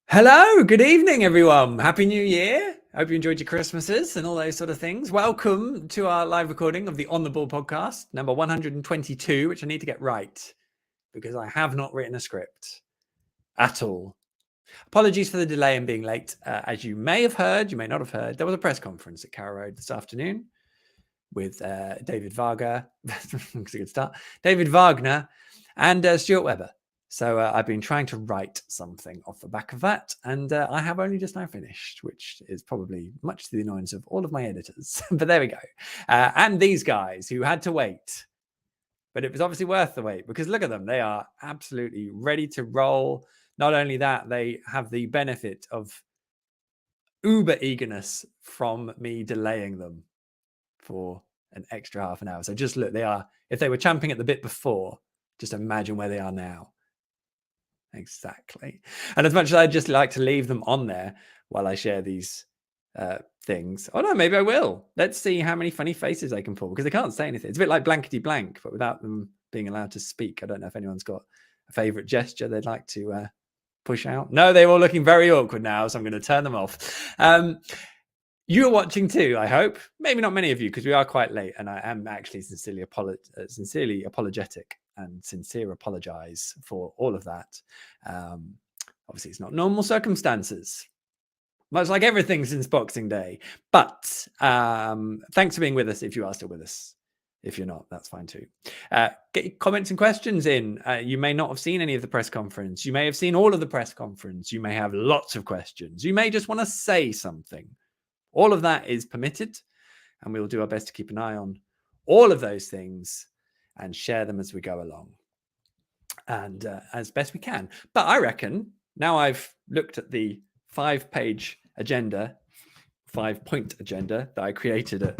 Hello, good evening, everyone. Happy New Year. Hope you enjoyed your Christmases and all those sort of things. Welcome to our live recording of the On the Ball podcast, number 122, which I need to get right because I have not written a script at all. Apologies for the delay in being late. As you may have heard, you may not have heard, there was a press conference at Carrow Road this afternoon with David Wagner, that's a good start, David Wagner and Stuart Webber. So I've been trying to write something off the back of that, and I have only just now finished, which is probably much to the annoyance of all of my editors. But there we go. And these guys who had to wait, but it was obviously worth the wait because look at them. They are absolutely ready to roll. Not only that, they have the benefit of uber eagerness from me delaying them for an extra half an hour. So just look, they are, if they were champing at the bit before, just imagine where they are now. Exactly. And as much as I'd just like to leave them on there while I share these things. Oh no, maybe I will. Let's see how many funny faces I can pull because they can't say anything. It's a bit like blankety blank, but without them being allowed to speak. I don't know if anyone's got a favorite gesture they'd like to push out. No, they're all looking very awkward now, so I'm going to turn them off. You're watching too, I hope. Maybe not many of you because we are quite late and I am actually sincerely apologetic and sincere apologize for all of that. Obviously, it's not normal circumstances, much like everything since Boxing Day. But thanks for being with us if you are still with us. If you're not, that's fine too. Get your comments and questions in. You may not have seen any of the press conference. You may have seen all of the press conference. You may have lots of questions. You may just want to say something. All of that is permitted, and we'll do our best to keep an eye on all of those things and share them as we go along and as best we can. But I reckon now I've looked at the 5-point agenda that I created at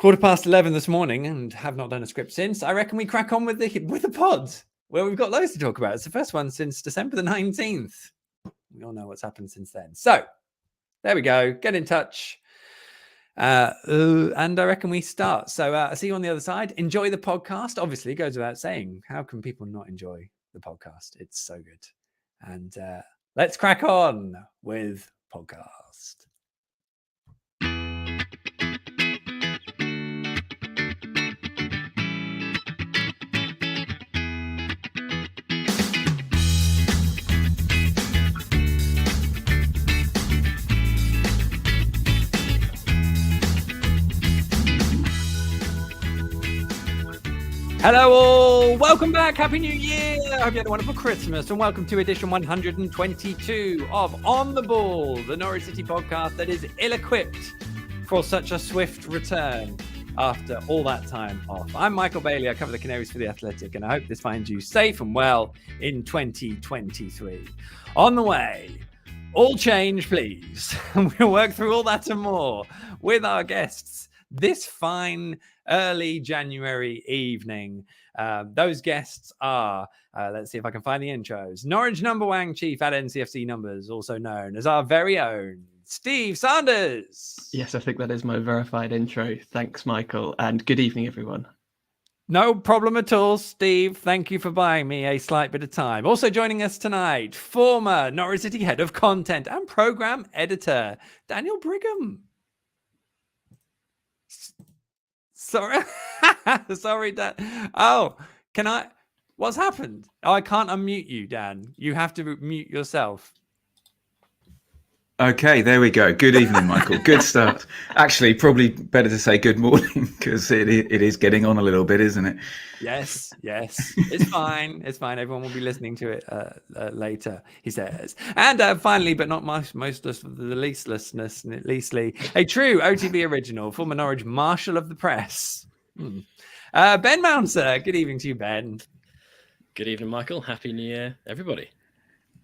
11:15 this morning and have not done a script since, I reckon we crack on with the pod where we've got loads to talk about. It's the first one since December the 19th. We all know what's happened since then. So there we go. Get in touch. And I reckon we start. So I'll see you on the other side. Enjoy the podcast. Obviously, it goes without saying. How can people not enjoy the podcast? It's so good. And let's crack on with podcast. Hello all, welcome back, Happy New Year. I hope you had a wonderful Christmas and welcome to edition 122 of On the Ball, the Norwich City podcast that is ill-equipped for such a swift return after all that time off. I'm Michael Bailey, I cover the Canaries for The Athletic, and I hope this finds you safe and well in 2023. On the way, all change please. We'll work through all that and more with our guests this fine early January evening. Those guests are, let's see if I can find the intros, Norwich numberwang chief at NCFC Numbers, also known as our very own Steve Sanders. Yes, I think that is my verified intro. Thanks, Michael, and good evening, everyone. No problem at all, Steve. Thank you for buying me a slight bit of time. Also joining us tonight, former Norwich City head of content and program editor, Daniel Brigham. Sorry, sorry, Dan. Oh, can I? What's happened? Oh, I can't unmute you, Dan. You have to mute yourself. Okay, there we go. Good evening, Michael. Good start. Actually, probably better to say good morning because it is getting on a little bit, isn't it? Yes. It's fine. It's fine. Everyone will be listening to it later, he says. And finally, but not leastly, a true OTB original, former Norwich Marshal of the Press. Ben Mouncer. Good evening to you, Ben. Good evening, Michael. Happy New Year, everybody.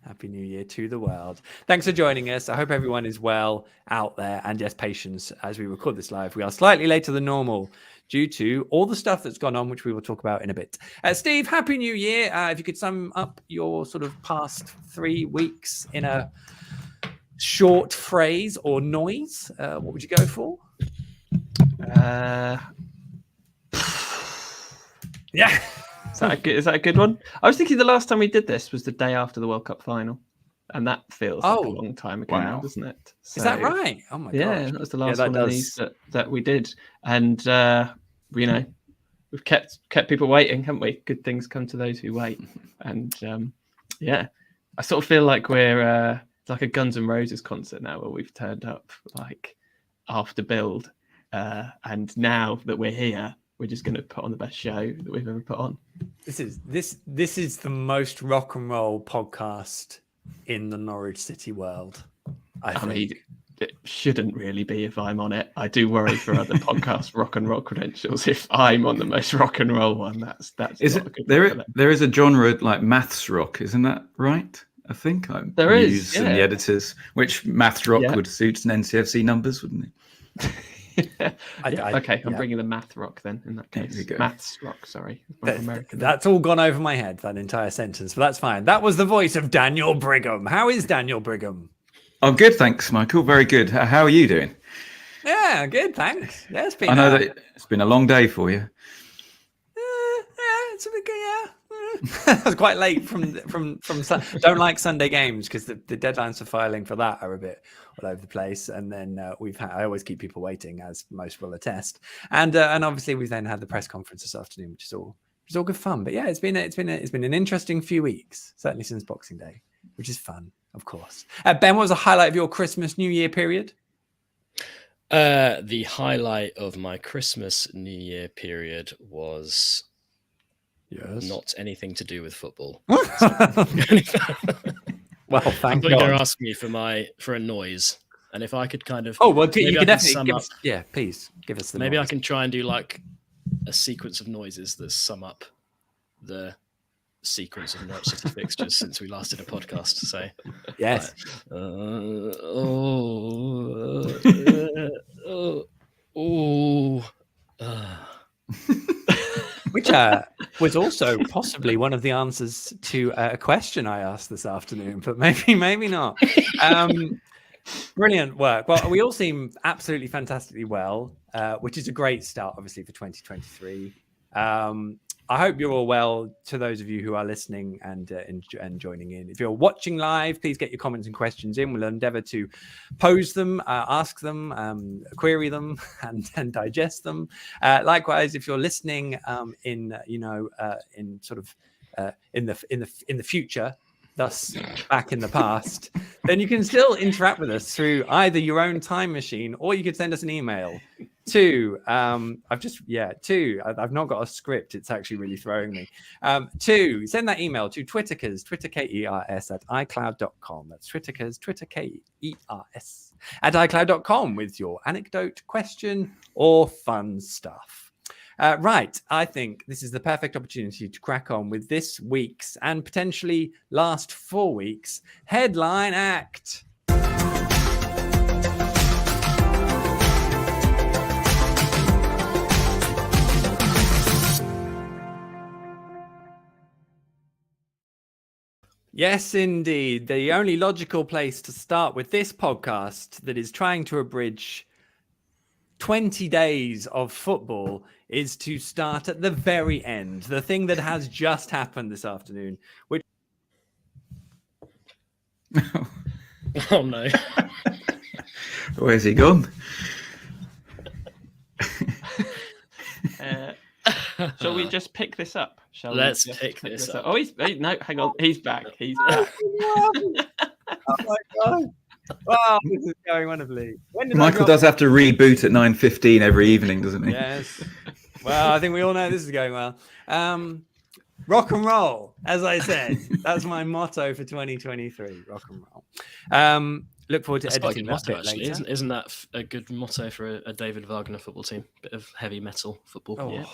Happy New Year to the world. Thanks for joining us. I hope everyone is well out there. And yes, patience as we record this live. We are slightly later than normal due to all the stuff that's gone on, which we will talk about in a bit. Steve, Happy New Year. If you could sum up your sort of past 3 weeks in a short phrase or noise, what would you go for? Yeah. Is that a good one? I was thinking the last time we did this was the day after the World Cup final. and that feels like a Oh, long time ago now, wow. doesn't it? Is that So, right? Oh my Yeah, gosh. that was the last that one of these that we did, and we've kept people waiting, haven't we? Good things come to those who wait, and I sort of feel like we're it's like a Guns N' Roses concert now, where we've turned up like after build, and now that we're here, we're just going to put on the best show that we've ever put on. This is the most rock and roll podcast in the Norwich City world. I mean, think. it shouldn't really be if I'm on it. I do worry for other podcast rock and roll credentials. If I'm on the most rock and roll one, that's Is not it a good there? one for them. There is a genre like maths rock, isn't that right? I think There is, Muse and the yeah. editors, which maths rock Yeah. would suit an NCFC numbers, wouldn't it? Okay, I'm bringing the math rock then. In that There case, we go. maths rock. Sorry, American. That's all gone over my head, that entire sentence, but that's fine. That was the voice of Daniel Brigham. How is Daniel Brigham? Oh, good, thanks, Michael. Very good. How are you doing? Yeah, good, thanks. Yeah, it's been. I know that it's been a long day for you. It's a bit good. Yeah, I was quite late from. Don't like Sunday games because the deadlines for filing for that are a bit all over the place, and then I always keep people waiting, as most will attest, and obviously we've then had the press conference this afternoon, which is all good fun. But yeah, it's been an interesting few weeks, certainly since Boxing Day, which is fun, of course. Ben, what was the highlight of your Christmas New Year period? The highlight of my Christmas New Year period was not anything to do with football. Well, I thank thought you were God. going to ask me for a noise, and if I could kind of Oh well, maybe you I can can definitely sum give up. us. Yeah, please give us the. Maybe I noise. can try and do like a sequence of noises that sum up the sequence of Norwich City fixtures since we last did a podcast. So Yes. Which was also possibly one of the answers to a question I asked this afternoon, but maybe not. Brilliant work. Well, we all seem absolutely fantastically well, which is a great start, obviously, for 2023. I hope you're all well. To those of you who are listening and joining in, if you're watching live, please get your comments and questions in. We'll endeavour to pose them, ask them, query them, and digest them. Likewise, if you're listening in the future, thus back in the past, then you can still interact with us through either your own time machine, or you could send us an email to I've not got a script, it's actually really throwing me, to send that email to twitterkers, twitterkers at icloud.com. That's twitterkers, twitterkers at icloud.com with your anecdote, question, or fun stuff. Right, I think this is the perfect opportunity to crack on with this week's and potentially last 4 weeks headline act. Yes, indeed. The only logical place to start with this podcast that is trying to abridge 20 days of football is to start at the very end, the thing that has just happened this afternoon, which Oh no. Where's he gone? Shall we just pick this up? Let's pick this up. Oh, no, hang on. He's back. He's back. Oh my God. Wow, this is going wonderfully. Michael does have to reboot at 9:15 every evening, doesn't he? Yes. Well, I think we all know this is going well. Rock and roll, as I said. That's my motto for 2023. Rock and roll. Look forward to That's quite a editing good that motto, bit actually. later. Isn't that a good motto for a David Wagner football team? Bit of heavy metal football. Oh, Yeah.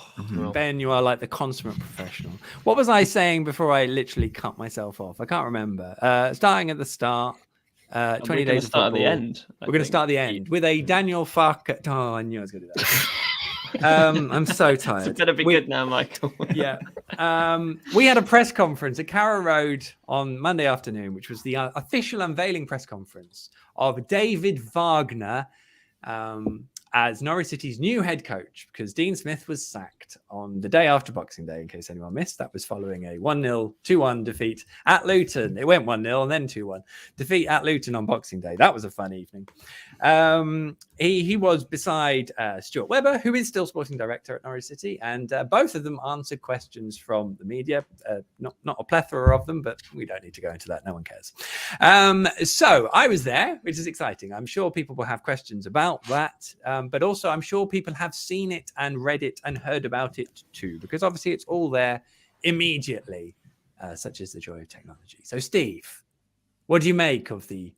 Ben, you are like the consummate professional. What was I saying before I literally cut myself off? I can't remember. Starting at the start, 20 days of start at the football. end. We're going to start at the end with a Daniel fuck. Oh, I knew I was going to do that. I'm so tired. It better be good now, Michael. Yeah. We had a press conference at Carrow Road on Monday afternoon, which was the official unveiling press conference of David Wagner as Norwich City's new head coach, because Dean Smith was sacked on the day after Boxing Day, in case anyone missed. That was following a 1-0, 2-1 defeat at Luton. It went 1-0 and then 2-1. Defeat at Luton on Boxing Day. That was a fun evening. He was beside Stuart Webber, who is still sporting director at Norwich City, and both of them answered questions from the media. Not a plethora of them, but we don't need to go into that. No one cares. So I was there, which is exciting. I'm sure people will have questions about that, but also I'm sure people have seen it and read it and heard about it too, because obviously it's all there immediately, such is the joy of technology. So Steve, what do you make of the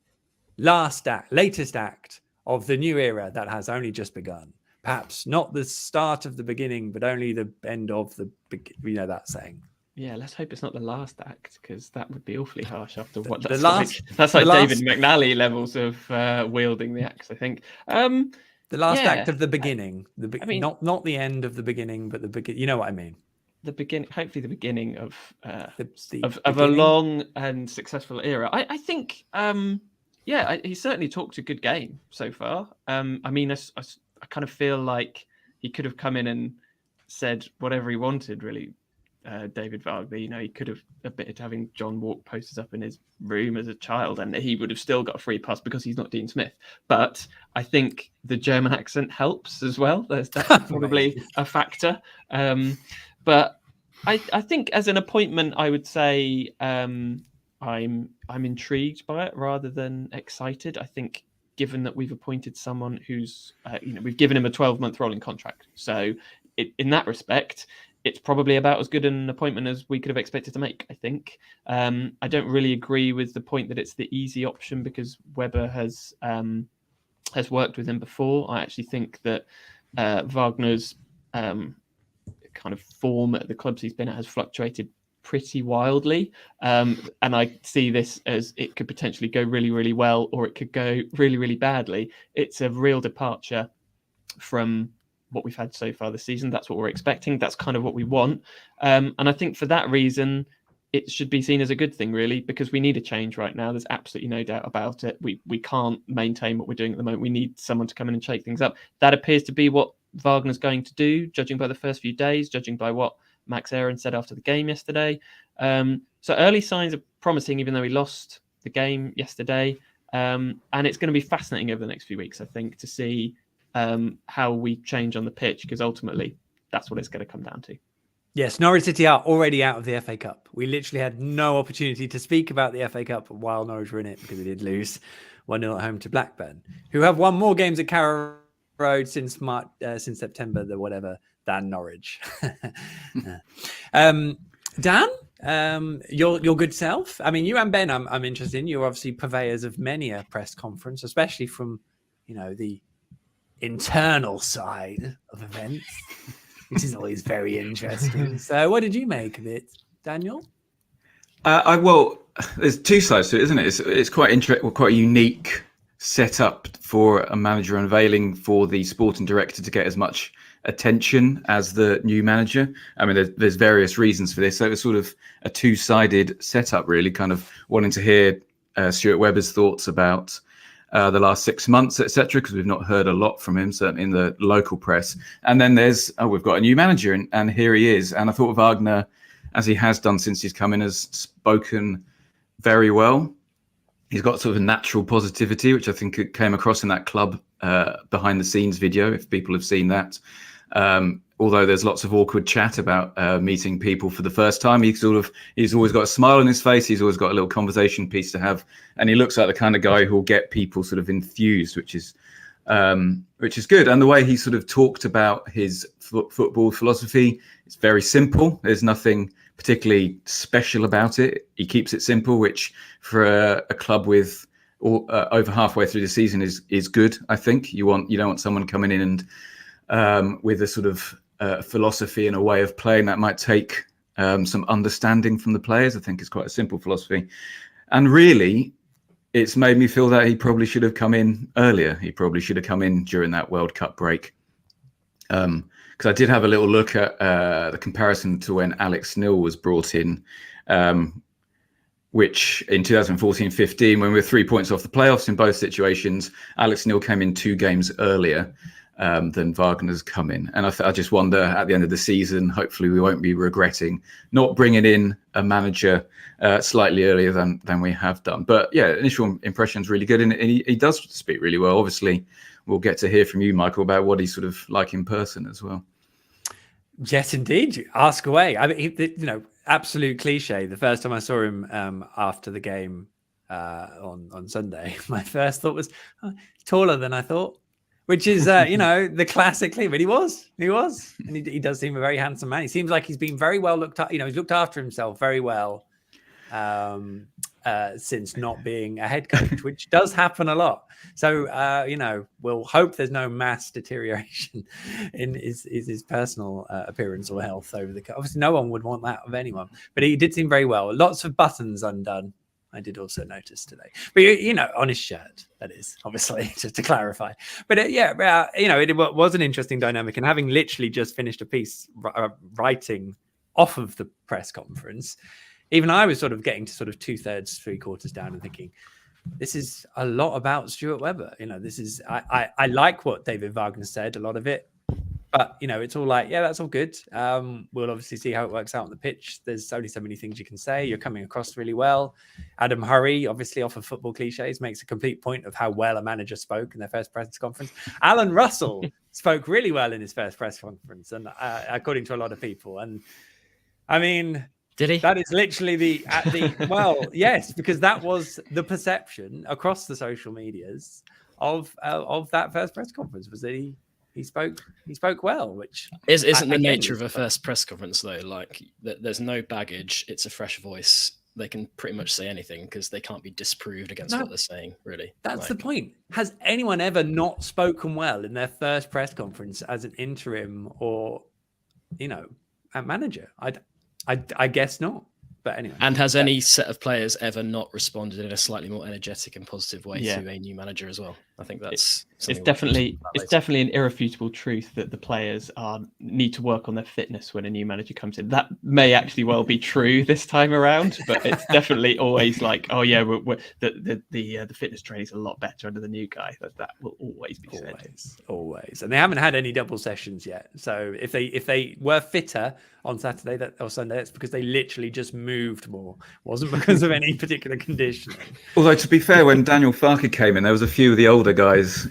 latest act of the new era that has only just begun? Perhaps not the start of the beginning, but only the end of the that saying. Yeah, let's hope it's not the last act, because that would be awfully harsh after what The that's last- like. That's like the David last- McNally levels of wielding the axe, I think. The last Yeah, act of the beginning. I mean- not the end of the beginning, but the beginning. You know what I mean? The beginning, hopefully the beginning of The a beginning. long and successful era. I think, he certainly talked a good game so far. I mean, I kind of feel like he could have come in and said whatever he wanted, really. David Wagner, he could have admitted to having John Walk posters up in his room as a child, and he would have still got a free pass because he's not Dean Smith. But I think the German accent helps as well. That's probably a factor. But I think as an appointment, I would say I'm intrigued by it rather than excited. I think given that we've appointed someone who's, we've given him a 12-month rolling contract. So in that respect, it's probably about as good an appointment as we could have expected to make, I think. I don't really agree with the point that it's the easy option because Webber has worked with him before. I actually think that Wagner's kind of form at the clubs he's been at has fluctuated pretty wildly. And I see this as it could potentially go really, really well, or it could go really, really badly. It's a real departure from what we've had so far this season. That's what we're expecting. That's kind of what we want. And I think for that reason, it should be seen as a good thing, really, because we need a change right now. There's absolutely no doubt about it. We can't maintain what we're doing at the moment. We need someone to come in and shake things up. That appears to be what Wagner's going to do, judging by the first few days, judging by what Max Aaron said after the game yesterday. So early signs are promising, even though he lost the game yesterday. And it's going to be fascinating over the next few weeks, I think, to see how we change on the pitch, because ultimately that's what it's going to come down to. Yes, Norwich City are already out of the FA Cup. We literally had no opportunity to speak about the FA Cup while Norwich were in it because we did lose 1-0 at home to Blackburn, who have won more games at Carrow Road since September, than Norwich. Dan, your good self. I mean, you and Ben, I'm interested in. You're obviously purveyors of many a press conference, especially from the internal side of events, which is always very interesting. So what did you make of it, Daniel? Well, there's two sides to it, isn't it? It's quite interesting, quite a unique setup for a manager unveiling for the sporting director to get as much attention as the new manager. I mean, there's various reasons for this. So it's sort of a two-sided setup, really, kind of wanting to hear Stuart Webber's thoughts about the last 6 months, etc., because we've not heard a lot from him, certainly in the local press. And then there's, we've got a new manager, and here he is. And I thought Wagner, as he has done since he's come in, has spoken very well. He's got sort of a natural positivity, which I think it came across in that club behind the scenes video, if people have seen that. Although there's lots of awkward chat about meeting people for the first time, he's always got a smile on his face. He's always got a little conversation piece to have, and he looks like the kind of guy who will get people sort of enthused, which is good. And the way he sort of talked about his football philosophy, it's very simple. There's nothing particularly special about it. He keeps it simple, which for a club with over halfway through the season is good. I think you don't want someone coming in and with a sort of philosophy and a way of playing that might take some understanding from the players. I think it's quite a simple philosophy, and really it's made me feel that he probably should have come in earlier. He probably should have come in during that World Cup break, because I did have a little look at the comparison to when Alex Neil was brought in, which in 2014-15, when we were 3 points off the playoffs in both situations, Alex Neil came in 2 games earlier. than Wagner's come in. And I just wonder at the end of the season, hopefully we won't be regretting not bringing in a manager slightly earlier than we have done. But yeah, initial impression's really good, and he does speak really well. Obviously, we'll get to hear from you, Michael, about what he's sort of like in person as well. Yes, indeed. Ask away. I mean, absolute cliche. The first time I saw him after the game on Sunday, my first thought was taller than I thought, which is the classically, but he was, and he does seem a very handsome man. He seems like he's been very well looked at. He's looked after himself very well since not being a head coach, which does happen a lot. So we'll hope there's no mass deterioration in his personal appearance or health over the. Obviously, no one would want that of anyone, but he did seem very well. Lots of buttons undone. I did also notice today, but on his shirt, that is, obviously, just to clarify. But it was an interesting dynamic, and having literally just finished a piece writing off of the press conference, even I was sort of getting to sort of 2/3, 3/4 down and thinking, this is a lot about Stuart Webber. This is, I like what David Wagner said, a lot of it, but it's all like, yeah, that's all good. We'll obviously see how it works out on the pitch. There's only so many things you can say. You're coming across really well. Adam Hurrey, obviously off of football cliches, makes a complete point of how well a manager spoke in their first press conference. Alan Russell spoke really well in his first press conference, and according to a lot of people. And I mean, did he? That is literally well, yes, because that was the perception across the social medias of that first press conference, was that he spoke well, which isn't the nature of a first press conference though. Like there's no baggage; it's a fresh voice. They can pretty much say anything because they can't be disproved against what they're saying. Really, that's the point. Has anyone ever not spoken well in their first press conference as an interim or a manager? I guess not. But anyway. And has any set of players ever not responded in a slightly more energetic and positive way to a new manager as well? I think that's it's definitely an irrefutable truth that the players need to work on their fitness when a new manager comes in. That may actually well be true this time around, but it's definitely always like, oh yeah, the fitness training is a lot better under the new guy. That will always be said. Always. And they haven't had any double sessions yet. So if they were fitter on Saturday or Sunday, that's because they literally just moved more. It wasn't because of any particular conditioning. Although to be fair, when Daniel Farke came in, there was a few of the older guys.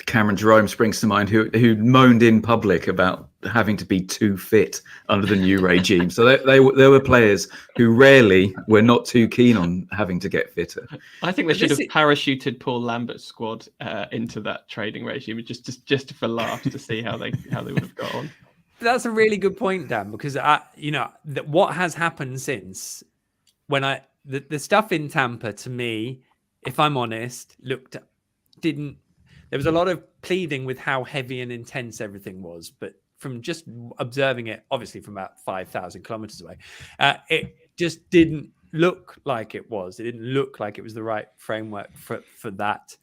Cameron Jerome springs to mind, who moaned in public about having to be too fit under the new regime. So there were players who rarely were not too keen on having to get fitter. I think they should have parachuted Paul Lambert's squad into that training regime just for laughs to see how they would have got on. That's a really good point, Dan, because what has happened since the stuff in Tampa, to me, if I'm honest, there was a lot of pleading with how heavy and intense everything was, but from just observing it, obviously from about 5,000 kilometers away, it just didn't look like it was. It didn't look like it was the right framework for that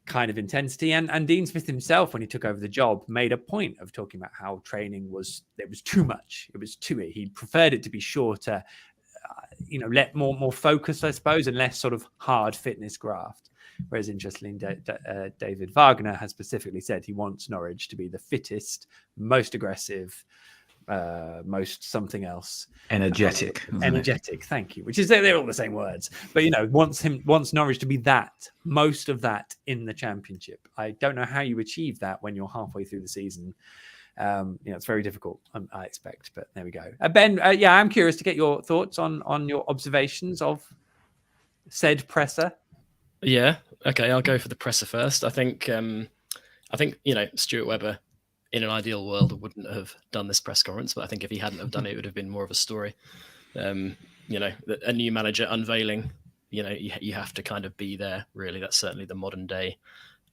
kind of intensity. And Dean Smith himself, when he took over the job, made a point of talking about how training was too much. It was he preferred it to be shorter, let more focus, I suppose, and less sort of hard fitness graft. Whereas, interestingly, David Wagner has specifically said he wants Norwich to be the fittest, most aggressive, most something else. Energetic. Thank you. Which is, they're all the same words. But, wants Norwich to be most of that in the Championship. I don't know how you achieve that when you're halfway through the season. It's very difficult, I expect. But there we go. Ben, I'm curious to get your thoughts on your observations of said presser. Yeah. Okay. I'll go for the presser first. I think Stuart Webber, in an ideal world, wouldn't have done this press conference, but I think if he hadn't have done it, it would have been more of a story. A new manager unveiling, you have to kind of be there. Really, that's certainly the modern day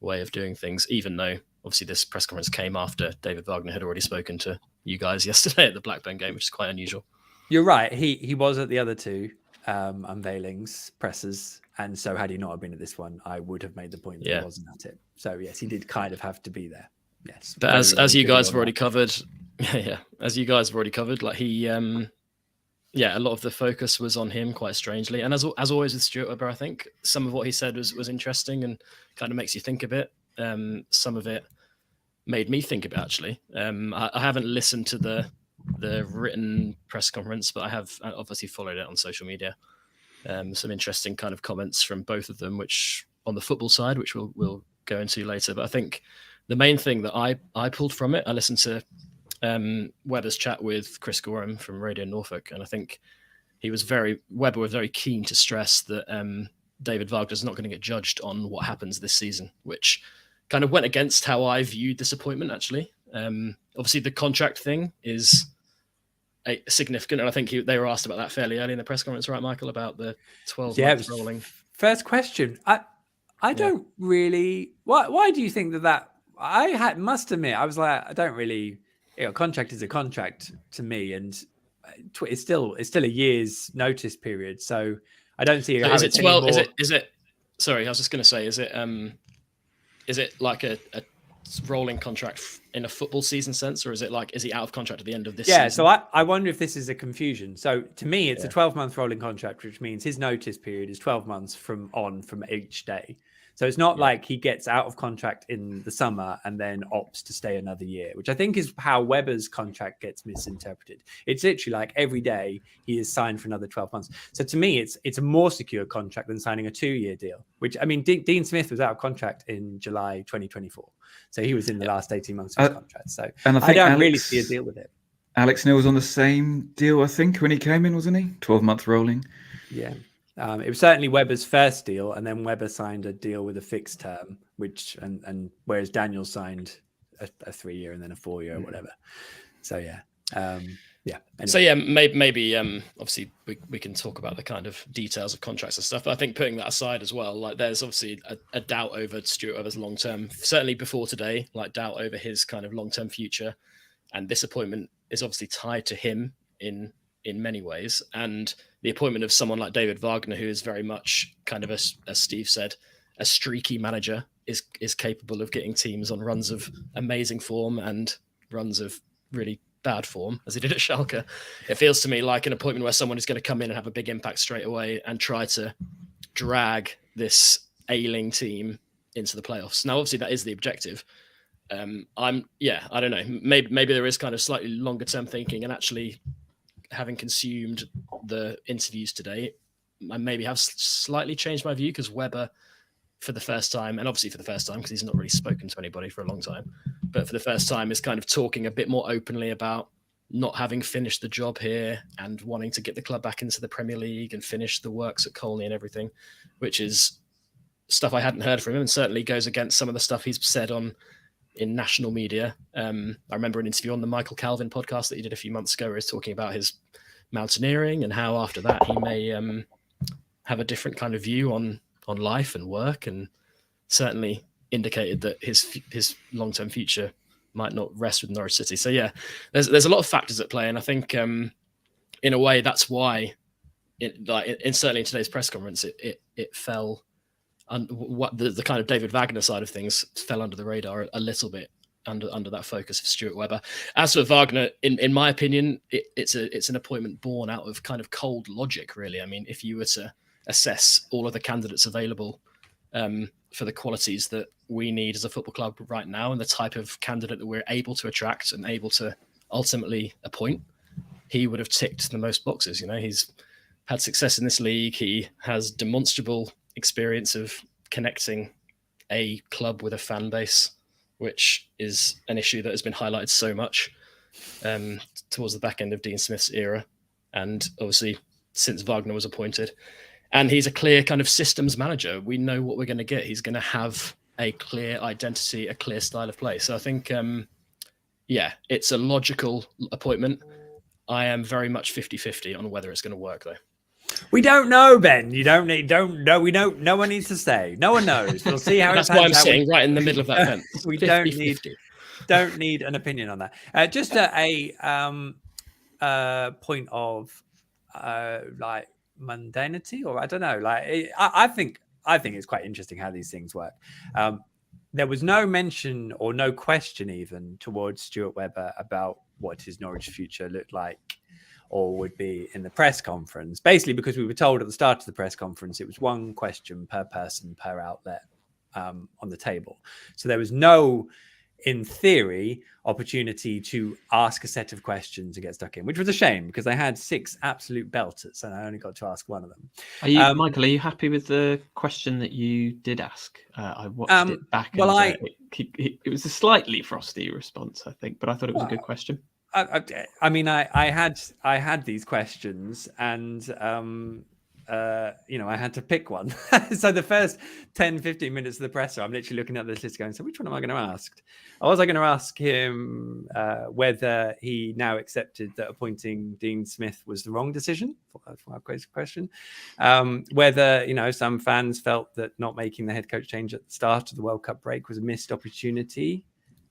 way of doing things. Even though obviously this press conference came after David Wagner had already spoken to you guys yesterday at the Blackburn game, which is quite unusual. You're right. He was at the other two unveilings, presses. And so had he not have been at this one, I would have made the point that he wasn't at it. So yes, he did kind of have to be there. Yes. But as you guys have already covered, like he, a lot of the focus was on him, quite strangely. And as always with Stuart Webber, I think some of what he said was interesting and kind of makes you think a bit. Some of it made me think about, actually. I haven't listened to the written press conference, but I have obviously followed it on social media. Some interesting kind of comments from both of them, which on the football side, which we'll go into later. But I think the main thing that I pulled from it, I listened to Webber's chat with Chris Gorham from Radio Norfolk, and I think Webber was very keen to stress that David Wagner is not going to get judged on what happens this season, which kind of went against how I viewed this appointment, actually. Obviously, the contract thing is significant, and I think they were asked about that fairly early in the press conference, right, Michael, about the 12-month rolling. First question. I don't really. Why do you think that? Must admit, I was like, I don't really. Contract is a contract to me, and it's still a year's notice period. So I don't see. So is it 12? Is it? Sorry, I was just going to say, is it like a rolling contract in a football season sense, or is he out of contract at the end of this season? Yeah, so I wonder if this is a confusion. So to me, it's a 12-month rolling contract, which means his notice period is 12 months from each day. So it's not like he gets out of contract in the summer and then opts to stay another year, which I think is how Webber's contract gets misinterpreted. It's literally like every day he is signed for another 12 months. So to me, it's a more secure contract than signing a 2-year deal, which, I mean, Dean Smith was out of contract in July 2024. So he was in the last 18 months of his contract. So and I don't really see a deal with it. Alex Neil was on the same deal, I think, when he came in, wasn't he? 12-month rolling. Yeah. It was certainly Webber's first deal, and then Webber signed a deal with a fixed term, whereas Daniel signed a 3-year and then a 4-year or whatever. So yeah. Anyway. So maybe obviously we can talk about the kind of details of contracts and stuff, but I think putting that aside as well, like there's obviously a doubt over Stuart Webber's long term, certainly before today, like doubt over his kind of long term future, and this appointment is obviously tied to him in many ways, and the appointment of someone like David Wagner, who is very much kind of, as Steve said, a streaky manager, is capable of getting teams on runs of amazing form and runs of really bad form, as he did at Schalke. It feels to me like an appointment where someone is going to come in and have a big impact straight away and try to drag this ailing team into the playoffs. Now, obviously, that is the objective. I don't know. Maybe there is kind of slightly longer term thinking, and actually, having consumed the interviews today, I maybe have slightly changed my view, because Webber, for the first time, and obviously for the first time, because he's not really spoken to anybody for a long time, but for the first time is kind of talking a bit more openly about not having finished the job here and wanting to get the club back into the Premier League and finish the works at Colney and everything, which is stuff I hadn't heard from him, and certainly goes against some of the stuff he's said in national media. I remember an interview on the Michael Calvin podcast that he did a few months ago, where he's talking about his mountaineering and how after that he may have a different kind of view on life and work, and certainly indicated that his long-term future might not rest with Norwich City. So yeah, there's a lot of factors at play, and I think in a way that's why certainly in today's press conference it fell. And what the kind of David Wagner side of things fell under the radar a little bit under that focus of Stuart Webber. As for Wagner, in my opinion, it's an appointment born out of kind of cold logic, really. I mean, if you were to assess all of the candidates available for the qualities that we need as a football club right now, and the type of candidate that we're able to attract and able to ultimately appoint, he would have ticked the most boxes. You know, he's had success in this league. He has demonstrable experience of connecting a club with a fan base, which is an issue that has been highlighted so much towards the back end of Dean Smith's era, and obviously since Wagner was appointed. And he's a clear kind of systems manager. We know what we're going to get. He's going to have a clear identity, a clear style of play. So I think, it's a logical appointment. I am very much 50-50 on whether it's going to work, though. We don't know, Ben. We don't. No one needs to say. No one knows. We'll see how. That's why I'm sitting right in the middle of that fence. We 50-50. don't need an opinion on that. Just a point of like mundanity, or I don't know. Like I think it's quite interesting how these things work. There was no mention or no question even towards Stuart Webber about what his Norwich future looked like or would be in the press conference, basically because we were told at the start of the press conference it was one question per person per outlet on the table. So there was no in theory, opportunity to ask a set of questions and get stuck in, which was a shame because I had 6 absolute belters and I only got to ask one of them. Michael, are you happy with the question that you did ask? I watched it back. Well, and it was a slightly frosty response, I think, but I thought it was a good question. I mean, I had these questions, and I had to pick one. So the first 10-15 minutes of the presser, I'm literally looking at this list going, so which one am I going to ask? Was I going to ask him whether he now accepted that appointing Dean Smith was the wrong decision? That's my question. Whether, some fans felt that not making the head coach change at the start of the World Cup break was a missed opportunity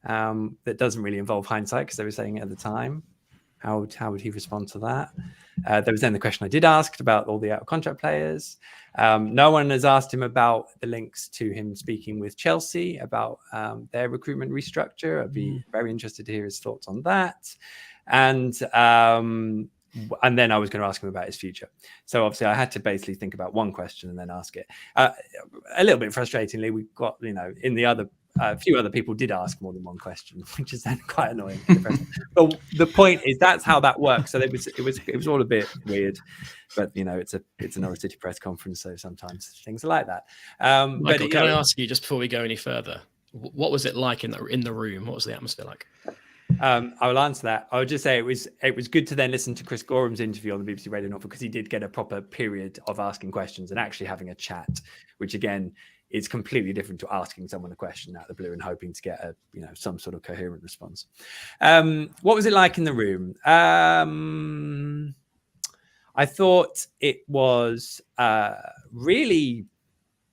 that doesn't really involve hindsight because they were saying it at the time. How would he respond to that? There was then the question I did ask about all the out-of-contract players. No one has asked him about the links to him speaking with Chelsea about their recruitment restructure. I'd be very interested to hear his thoughts on that. And then I was going to ask him about his future. So obviously I had to basically think about one question and then ask it. A little bit frustratingly, we got, in the other a few other people did ask more than one question, which is then quite annoying. But the point is that's how that works. So it was all a bit weird, but it's a Norwich City press conference, so sometimes things are like that. Michael, can I ask you just before we go any further, what was it like in the room? What was the atmosphere like? I will answer that. I would just say it was good to then listen to Chris Gorham's interview on the BBC Radio Norfolk because he did get a proper period of asking questions and actually having a chat, which again is completely different to asking someone a question out of the blue and hoping to get some sort of coherent response. What was it like in the room? I thought it was really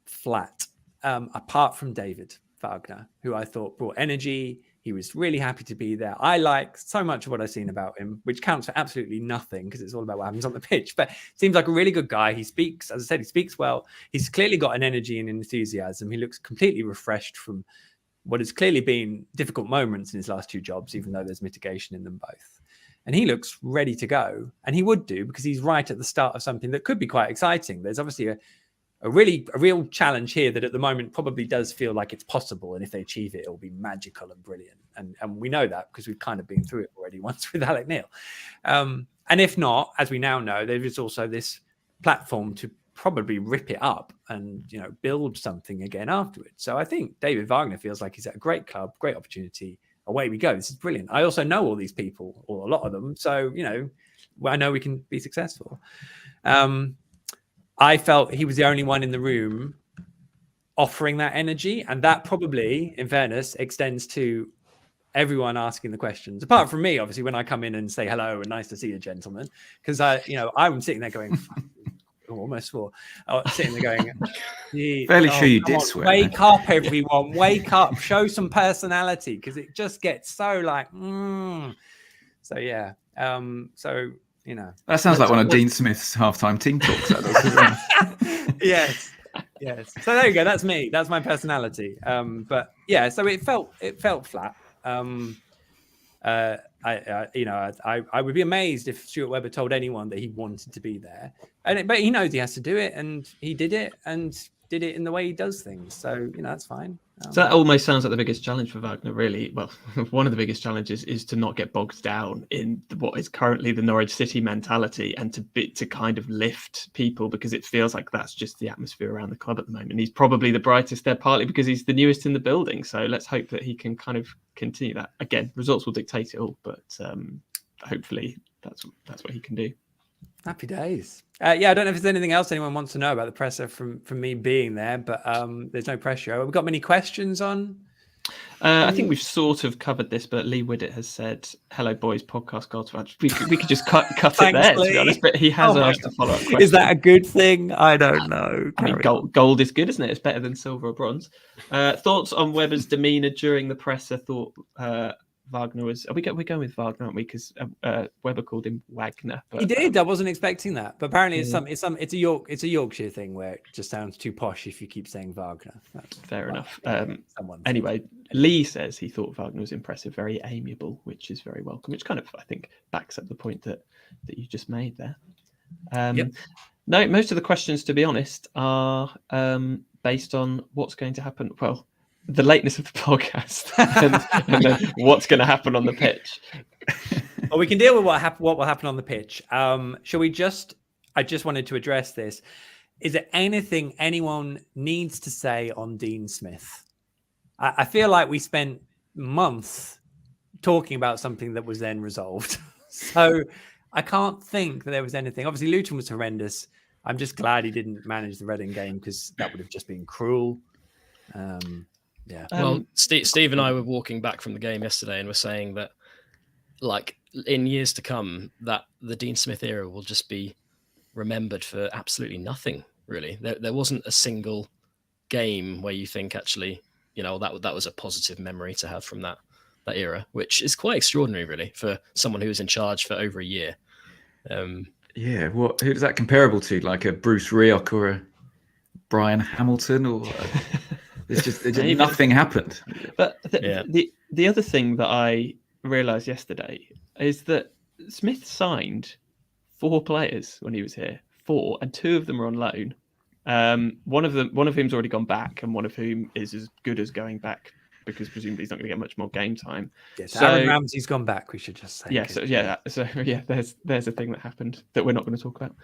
flat, apart from David Wagner, who I thought brought energy. He was really happy to be there. I like so much of what I've seen about him, which counts for absolutely nothing because it's all about what happens on the pitch. But seems like a really good guy. He speaks, as I said, he speaks well. He's clearly got an energy and enthusiasm. He looks completely refreshed from what has clearly been difficult moments in his last 2 jobs, even though there's mitigation in them both. And he looks ready to go. And he would do because he's right at the start of something that could be quite exciting. There's obviously a real challenge here that at the moment probably does feel like it's possible. And if they achieve it, it'll be magical and brilliant. And we know that because we've kind of been through it already once with Alec Neil. And if not, as we now know, there is also this platform to probably rip it up and, build something again afterwards. So I think David Wagner feels like he's at a great club, great opportunity. Away we go. This is brilliant. I also know all these people, or a lot of them. So, I know we can be successful. I felt he was the only one in the room offering that energy. And that probably, in fairness, extends to everyone asking the questions. Apart from me, obviously, when I come in and say hello and nice to see you, gentlemen. Because I'm sitting there going, almost 4. Sitting there going, fairly sure you did swear. Wake up, everyone. Wake up. Show some personality. Because it just gets so like, So, yeah. That sounds like one of Dean Smith's halftime team talks. Yes. So there you go. That's me. That's my personality. But yeah, so it felt flat. I would be amazed if Stuart Webber told anyone that he wanted to be there, but he knows he has to do it, and he did it, and did it in the way he does things. So that's fine. So that almost sounds like the biggest challenge for Wagner, really. Well, one of the biggest challenges is to not get bogged down in what is currently the Norwich City mentality and to kind of lift people, because it feels like that's just the atmosphere around the club at the moment. He's probably the brightest there, partly because he's the newest in the building. So let's hope that he can kind of continue that. Again, results will dictate it all, but hopefully that's what he can do. Happy days. I don't know if there's anything else anyone wants to know about the presser from me being there, but there's no pressure. Have we got many questions on? I think we've sort of covered this, but Lee Widdett has said, "Hello, boys, podcast gold match." We could just cut Thanks, it there, Lee. to be honest. But he has asked a follow-up question. Is that a good thing? I don't know. I mean, gold is good, isn't it? It's better than silver or bronze. Thoughts on Webber's demeanour during the presser? Thought Wagner was. We're going with Wagner, aren't we? Because Webber called him Wagner. But, he did. I wasn't expecting that, but apparently it's a Yorkshire thing where it just sounds too posh if you keep saying Wagner. Fair enough. Anyway, Lee says he thought Wagner was impressive, very amiable, which is very welcome. Which kind of, I think, backs up the point that you just made there. Yep. No, most of the questions, to be honest, are based on what's going to happen. Well, the lateness of the podcast and then what's going to happen on the pitch. Well, we can deal with what will happen on the pitch. Shall we I just wanted to address this. Is there anything anyone needs to say on Dean Smith? I feel like we spent months talking about something that was then resolved. So I can't think that there was anything. Obviously, Luton was horrendous. I'm just glad he didn't manage the Reading game because that would have just been cruel. Well, Steve and I were walking back from the game yesterday and were saying that, like, in years to come, that the Dean Smith era will just be remembered for absolutely nothing, really. There wasn't a single game where you think, actually, you know, that was a positive memory to have from that era, which is quite extraordinary, really, for someone who was in charge for over a year. Yeah, who is that comparable to? Like a Bruce Rioch or a Brian Hamilton? Or nothing happened. But the other thing that I realised yesterday is that Smith signed 4 players when he was here, 4, and 2 of them are on loan. One of whom's already gone back, and one of whom is as good as going back because presumably he's not going to get much more game time. Yes, so Aaron Ramsey's gone back. We should just say. There's a thing that happened that we're not going to talk about.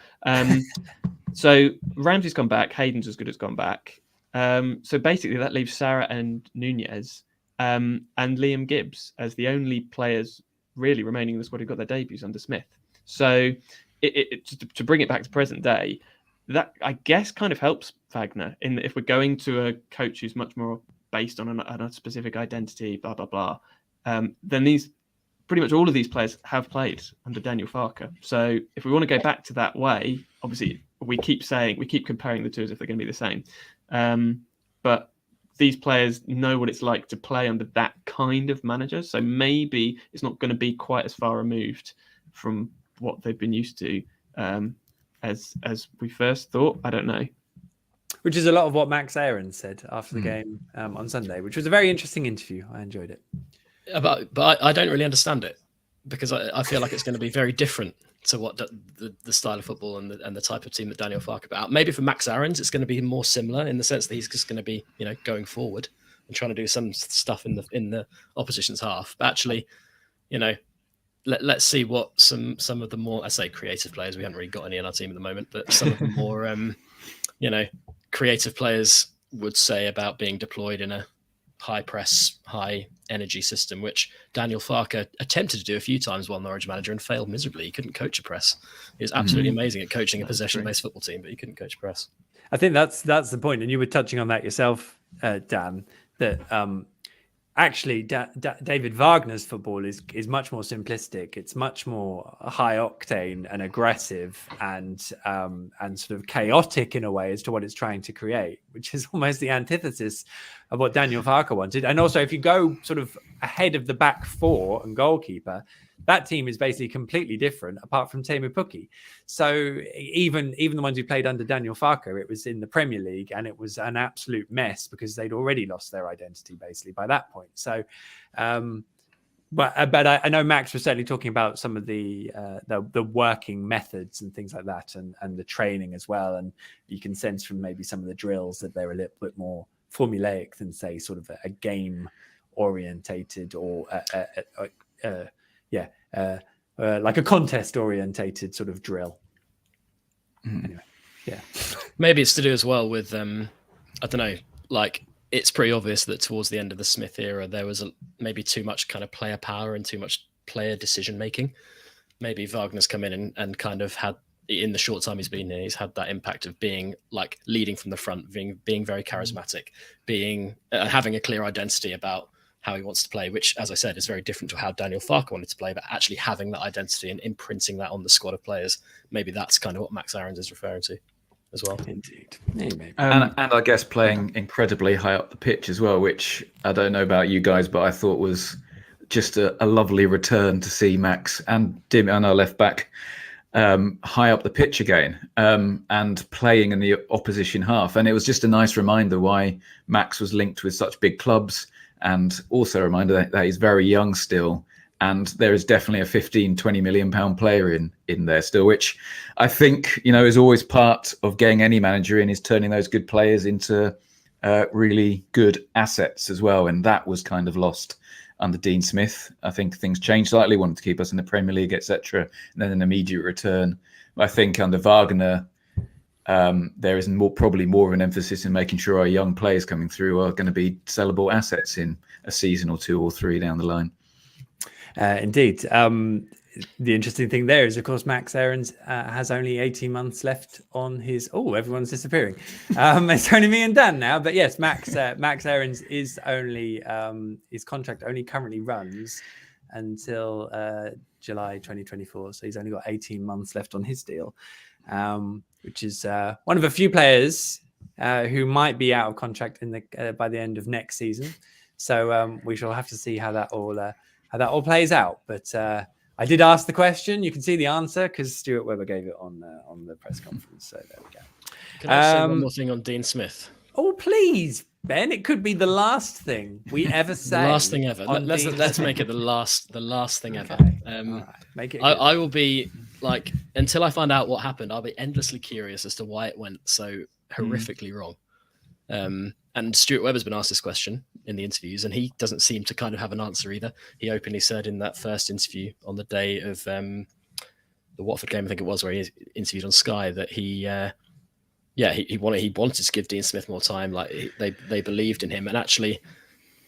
So Ramsey's gone back. Hayden's as good as gone back. So basically that leaves Sarah and Nunez and Liam Gibbs as the only players really remaining in the squad who got their debuts under Smith. So to bring it back to present day, that I guess kind of helps Wagner in that if we're going to a coach who's much more based on a specific identity, blah, blah, blah, then pretty much all of these players have played under Daniel Farker. So if we want to go back to that way, obviously we keep comparing the two as if they're going to be the same. But these players know what it's like to play under that kind of manager. So maybe it's not going to be quite as far removed from what they've been used to as we first thought. I don't know. Which is a lot of what Max Aarons said after the game on Sunday, which was a very interesting interview. I enjoyed it. But I don't really understand it because I feel like it's going to be very different to what the style of football and the type of team that Daniel Farker put out. Maybe for Max Aarons, it's going to be more similar in the sense that he's just going to be, you know, going forward and trying to do some stuff in the opposition's half. But actually, you know, let's see what some of the more, I say creative players, we haven't really got any in our team at the moment, but some of the more, you know, creative players would say about being deployed in a high press, high energy system, which Daniel Farker attempted to do a few times while Norwich manager and failed miserably. He couldn't coach a press. He was absolutely amazing at coaching a possession-based football team, but he couldn't coach a press. I think that's the point. And you were touching on that yourself, Dan, that actually David Wagner's football is much more simplistic. It's much more high octane and aggressive and sort of chaotic in a way as to what it's trying to create, which is almost the antithesis of what Daniel Farker wanted. And also, if you go sort of ahead of the back 4 and goalkeeper, that team is basically completely different apart from Teemu Pukki. So even the ones who played under Daniel Farker, it was in the Premier League and it was an absolute mess because they'd already lost their identity basically by that point. So, but I know Max was certainly talking about some of the working methods and things like that and the training as well. And you can sense from maybe some of the drills that they're a little bit more formulaic than say sort of a game orientated or like a contest orientated sort of drill. Anyway, maybe it's to do as well with I don't know, like it's pretty obvious that towards the end of the Smith era there was maybe too much kind of player power and too much player decision making. Maybe Wagner's come in and kind of had, in the short time he's been here, he's had that impact of being like leading from the front, being very charismatic, being having a clear identity about how he wants to play, which, as I said, is very different to how Daniel Farker wanted to play, but actually having that identity and imprinting that on the squad of players, maybe that's kind of what Max Aarons is referring to as well. Indeed. Maybe. And I guess playing incredibly high up the pitch as well, which I don't know about you guys, but I thought was just a lovely return to see Max and Dim on our left back high up the pitch again and playing in the opposition half. And it was just a nice reminder why Max was linked with such big clubs. And also a reminder that he's very young still. And there is definitely a 15-20 million pound player in there still, which I think, you know, is always part of getting any manager in, is turning those good players into really good assets as well, and that was kind of lost under Dean Smith. I think things changed slightly, wanted to keep us in the Premier League, etc., and then an immediate return. I think under Wagner, there is probably more of an emphasis in making sure our young players coming through are going to be sellable assets in a season or 2 or 3 down the line. Indeed. The interesting thing there is, of course, Max Aarons has only 18 months left on his. Oh, everyone's disappearing. It's only me and Dan now. But yes, Max Aarons is only his contract only currently runs until July 2024. So he's only got 18 months left on his deal, which is one of a few players who might be out of contract in the by the end of next season. So we shall have to see how that all plays out. But I did ask the question. You can see the answer because Stuart Webber gave it on the press conference. So there we go. Can I say one more thing on Dean Smith? Oh, please, Ben. It could be the last thing we ever say. The last thing ever. Let's make it the last thing ever. All right. Make it. I will be like, until I find out what happened, I'll be endlessly curious as to why it went so horrifically wrong. And Stuart Webber's been asked this question in the interviews, and he doesn't seem to kind of have an answer either. He openly said in that first interview on the day of the Watford game, I think it was, where he interviewed on Sky, that he wanted to give Dean Smith more time. Like they believed in him, and actually,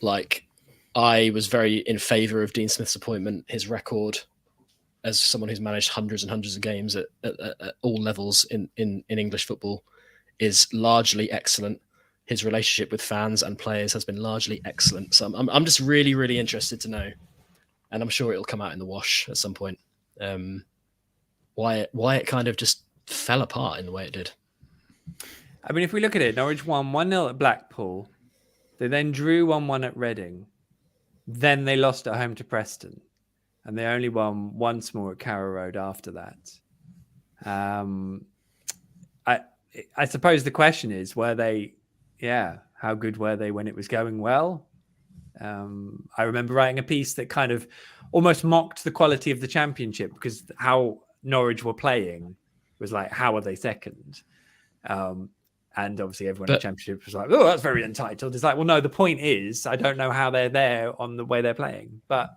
like, I was very in favour of Dean Smith's appointment. His record as someone who's managed hundreds and hundreds of games at all levels in English football is largely excellent. His relationship with fans and players has been largely excellent. So I'm just really, really interested to know, and I'm sure it'll come out in the wash at some point, why it kind of just fell apart in the way it did. I mean, if we look at it, Norwich won 1-0 at Blackpool. They then drew 1-1 at Reading. Then they lost at home to Preston. And they only won once more at Carrow Road after that. I suppose the question is, how good were they when it was going well? I remember writing a piece that kind of almost mocked the quality of the Championship, because how Norwich were playing was like, how are they second? And obviously everyone in the Championship was like, oh, that's very entitled. It's like, well, no, the point is, I don't know how they're there on the way they're playing. But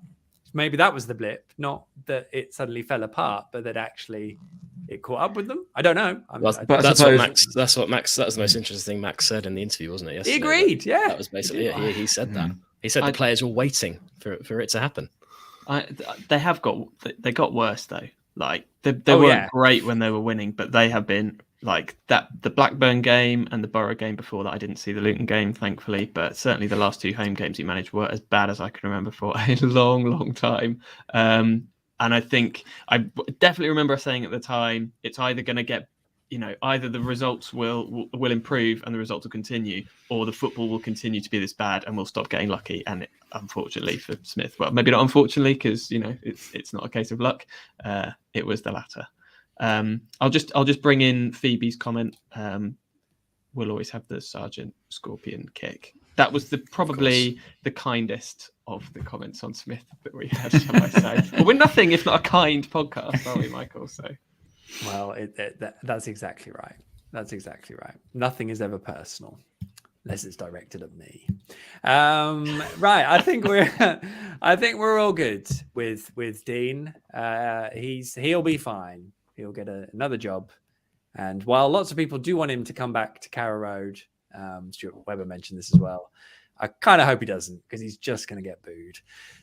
maybe that was the blip, not that it suddenly fell apart, but that actually it caught up with them. I don't know. That's what Max. That was the most interesting thing Max said in the interview, wasn't it? Yesterday? He agreed. Yeah, that was basically it. He said that. He said the players were waiting for it to happen. They got worse though. Like they weren't great when they were winning, but they have been like that. The Blackburn game and the Borough game before that, I didn't see the Luton game, thankfully, but certainly the last 2 home games he managed were as bad as I can remember for a long, long time. And I think I definitely remember saying at the time, it's either going to get, either the results will improve and the results will continue, or the football will continue to be this bad and we'll stop getting lucky. And unfortunately for Smith, well, maybe not unfortunately, because it's not a case of luck. It was the latter. I'll just bring in Phoebe's comment. We'll always have the Sergeant Scorpion kick. That was probably the kindest of the comments on Smith that we had, shall I say. Well, we're nothing if not a kind podcast, are we, Michael? So, well, that's exactly right. That's exactly right. Nothing is ever personal, unless it's directed at me. Right. I think we're all good with Dean. He'll be fine. He'll get another job. And while lots of people do want him to come back to Carrow Road, Stuart Webber mentioned this as well, I kind of hope he doesn't, because he's just going to get booed.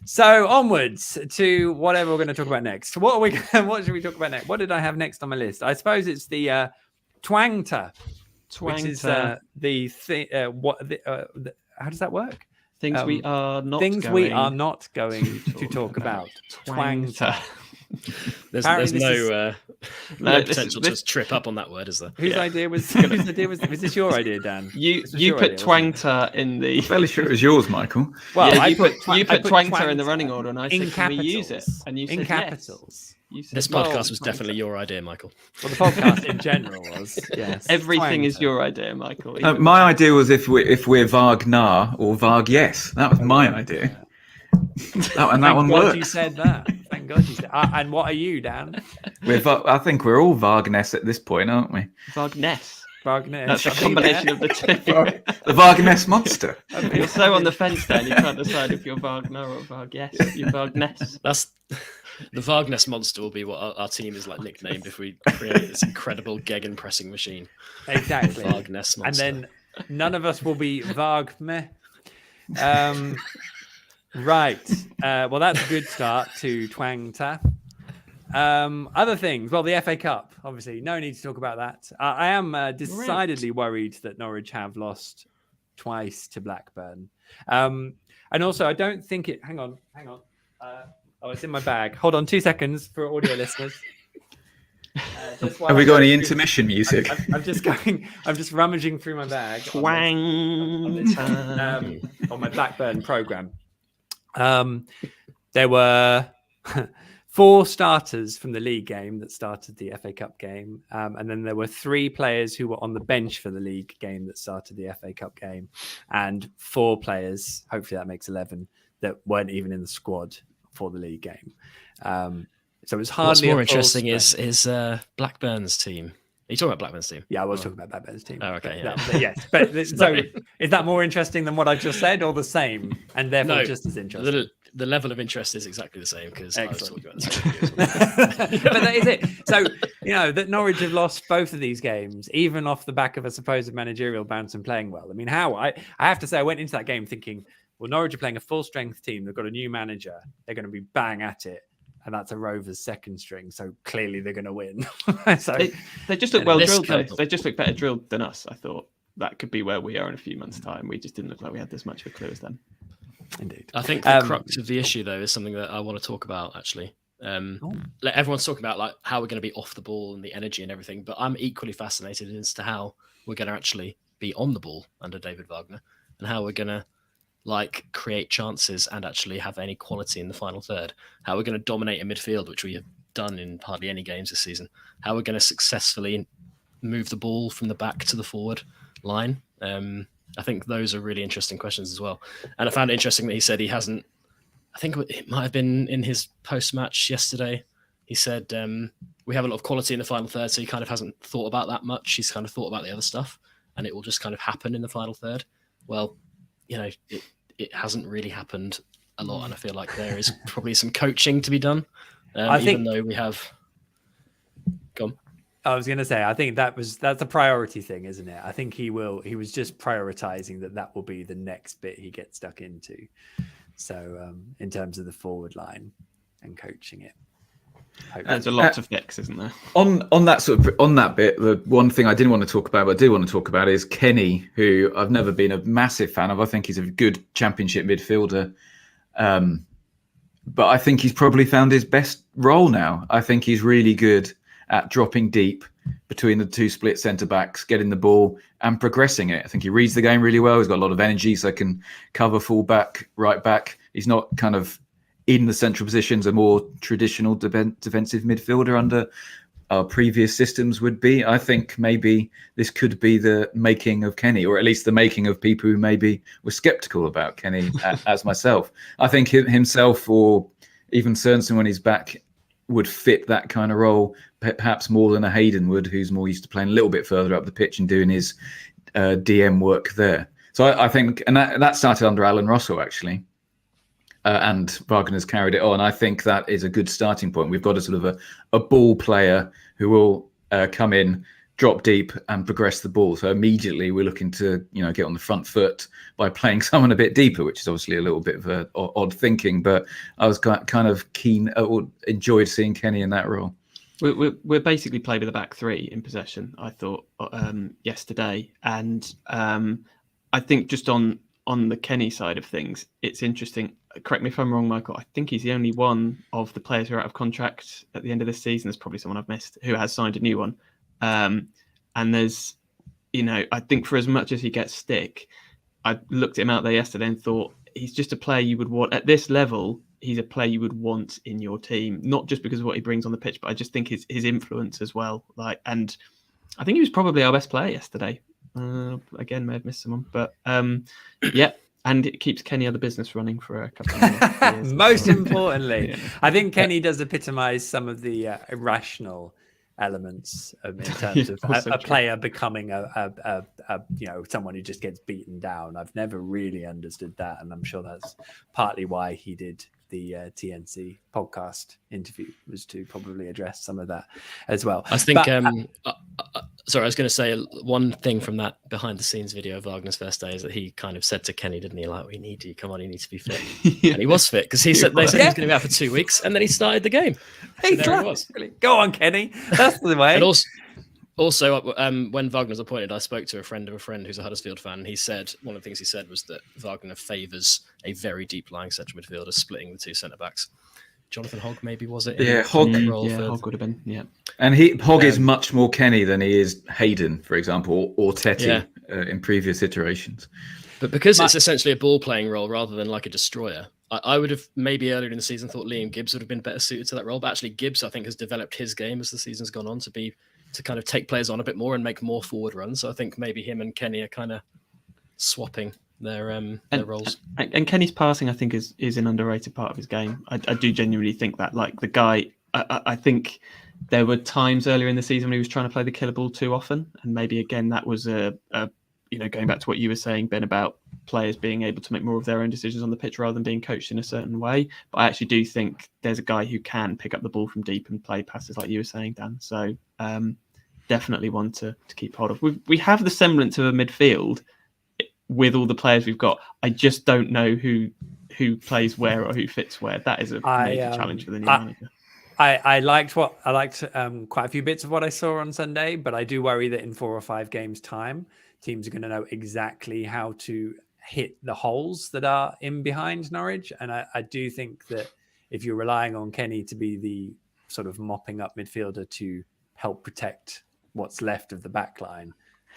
So onwards to whatever we're going to talk about next. What should we talk about next? What did I have next on my list? I suppose it's the Twangter, which is the thing. How does that work? Things we are not going to talk about. Twangter. There's no potential to trip up on that word, is there? Whose idea was this your idea, Dan? You put Twangter in the... I'm fairly sure it was yours, Michael. Well, yeah, you put Twangter in the running order, and I said, can we use it? And you said in capitals. Yes. This podcast was definitely your idea, Michael. Well, the podcast in general was, yes. Everything is your idea, Michael. My idea was if we're Wagner or Varg, yes. That was my idea. That one worked. You said that. Thank God you said. And what are you, Dan? I think we're all Vargness at this point, aren't we? Vargness. Wagner. That's a combination of the two. The Wagner monster. You're so on the fence, Dan. You can't decide if you're Wagner or Vargas. You're Vagness. That's the Wagner monster will be what our team is like nicknamed if we create this incredible gegenpressing machine. Exactly. Wagner monster. And then none of us will be Wagner. Right. Well, that's a good start to Twang Tap. Other things. Well, the FA Cup, obviously, no need to talk about that. I am decidedly worried that Norwich have lost twice to Blackburn. And also, I don't think it. Hang on. Oh, it's in my bag. Hold on 2 seconds for audio listeners. Have we got any intermission music? I'm just rummaging through my bag. Twang. On my Blackburn program. There were 4 starters from the league game that started the FA Cup game. And then there were 3 players who were on the bench for the league game that started the FA Cup game. And 4 players, hopefully that makes 11, that weren't even in the squad for the league game. So it was hardly. What's more interesting is Blackburn's team. Are you talking about Blackburn's team? Yeah, I was talking about Blackburn's team. Oh, okay. Yes. But so is that more interesting than what I just said or the same? And therefore just as interesting? The level of interest is exactly the same because I was talking about the same. But that is it. So, that Norwich have lost both of these games, even off the back of a supposed managerial bounce and playing well. I mean, I have to say, I went into that game thinking, well, Norwich are playing a full strength team. They've got a new manager. They're going to be bang at it. And that's a Rovers second string. So clearly they're going to win. So they just look well drilled, though. They just look better drilled than us. I thought that could be where we are in a few months' time. We just didn't look like we had this much of a clue as them. Indeed. I think the crux of the issue, though, is something that I want to talk about, actually. Everyone's talking about like how we're going to be off the ball and the energy and everything. But I'm equally fascinated as to how we're going to actually be on the ball under David Wagner and how we're going to create chances and actually have any quality in the final third. How we're going to dominate in midfield, which we have done in hardly any games this season. How we're going to successfully move the ball from the back to the forward line. I think those are really interesting questions as well. And I found it interesting that he said he hasn't, I think it might have been in his post-match yesterday, he said, we have a lot of quality in the final third, so he kind of hasn't thought about that much. He's kind of thought about the other stuff, and it will just kind of happen in the final third. Well, it hasn't really happened a lot, and I feel like there is probably some coaching to be done. Even though we have gone. I was going to say, I think that's a priority thing, isn't it? I think he was just prioritizing that will be the next bit he gets stuck into. So in terms of the forward line and coaching it. There's a lot to fix, isn't there? On that bit, the one thing I didn't want to talk about, but I do want to talk about is Kenny, who I've never been a massive fan of. I think he's a good championship midfielder. But I think he's probably found his best role now. I think he's really good at dropping deep between the 2 split centre-backs, getting the ball and progressing it. I think he reads the game really well. He's got a lot of energy, so can cover full-back, right-back. He's not kind of in the central positions, a more traditional defensive midfielder under our previous systems would be. I think maybe this could be the making of Kenny, or at least the making of people who maybe were sceptical about Kenny, as myself. I think himself, or even Sørensen when he's back, would fit that kind of role perhaps more than a Hayden would, who's more used to playing a little bit further up the pitch and doing his DM work there. So I think, and that started under Alan Russell, actually. And Wagner's carried it on. I think that is a good starting point. We've got a sort of a ball player who will come in, drop deep and progress the ball. So immediately we're looking to, get on the front foot by playing someone a bit deeper, which is obviously a little bit of odd thinking. But I was kind of keen, or enjoyed seeing Kenny in that role. We're basically played with a back 3 in possession, I thought, yesterday. And I think just on the Kenny side of things, it's interesting. Correct me if I'm wrong, Michael. I think he's the only one of the players who are out of contract at the end of this season. There's probably someone I've missed who has signed a new one. And there's, I think for as much as he gets stick, I looked at him out there yesterday and thought he's just a player you would want at this level. He's a player you would want in your team, not just because of what he brings on the pitch, but I just think his influence as well. And I think he was probably our best player yesterday. Again, may have missed someone, but yeah. And it keeps Kenny out of the business running for a couple of years. Most importantly, I think Kenny does epitomise some of the irrational elements in terms of also a true. player becoming a someone who just gets beaten down. I've never really understood that, and I'm sure that's partly why he did the TNC podcast interview, was to probably address some of that as well. I think sorry, I was going to say one thing from that behind the scenes video of Wagner's first day is that he kind of said to Kenny, didn't he, like, we need you, come on, you need to be fit. And he was fit, because they said he was going to be out for 2 weeks, and then he started the game. So there he was. Go on, Kenny, that's the way. And also, when Wagner was appointed, I spoke to a friend of a friend who's a Huddersfield fan, and he said one of the things he said was that Wagner favours a very deep lying central midfielder, splitting the two centre backs. Jonathan Hogg, maybe, was it? Yeah, Hogg. Hogg would have been. Yeah, and Hogg is much more Kenny than he is Hayden, for example, or Tetty in previous iterations. But because it's essentially a ball playing role rather than like a destroyer, I would have maybe earlier in the season thought Liam Gibbs would have been better suited to that role. But actually, Gibbs, I think, has developed his game as the season's gone on to kind of take players on a bit more and make more forward runs. So I think maybe him and Kenny are kind of swapping their roles. And Kenny's passing, I think, is an underrated part of his game. I do genuinely think that. Like, the guy, I think there were times earlier in the season when he was trying to play the killer ball too often, and maybe again that was going back to what you were saying, Ben, about players being able to make more of their own decisions on the pitch rather than being coached in a certain way. But I actually do think there's a guy who can pick up the ball from deep and play passes like you were saying, Dan. So definitely one to keep hold of. We have the semblance of a midfield with all the players we've got. I just don't know who plays where or who fits where. That is a major challenge for the new manager. I liked quite a few bits of what I saw on Sunday, but I do worry that in 4 or 5 games' time, teams are going to know exactly how to hit the holes that are in behind Norwich. And I do think that if you're relying on Kenny to be the sort of mopping up midfielder to help protect what's left of the back line,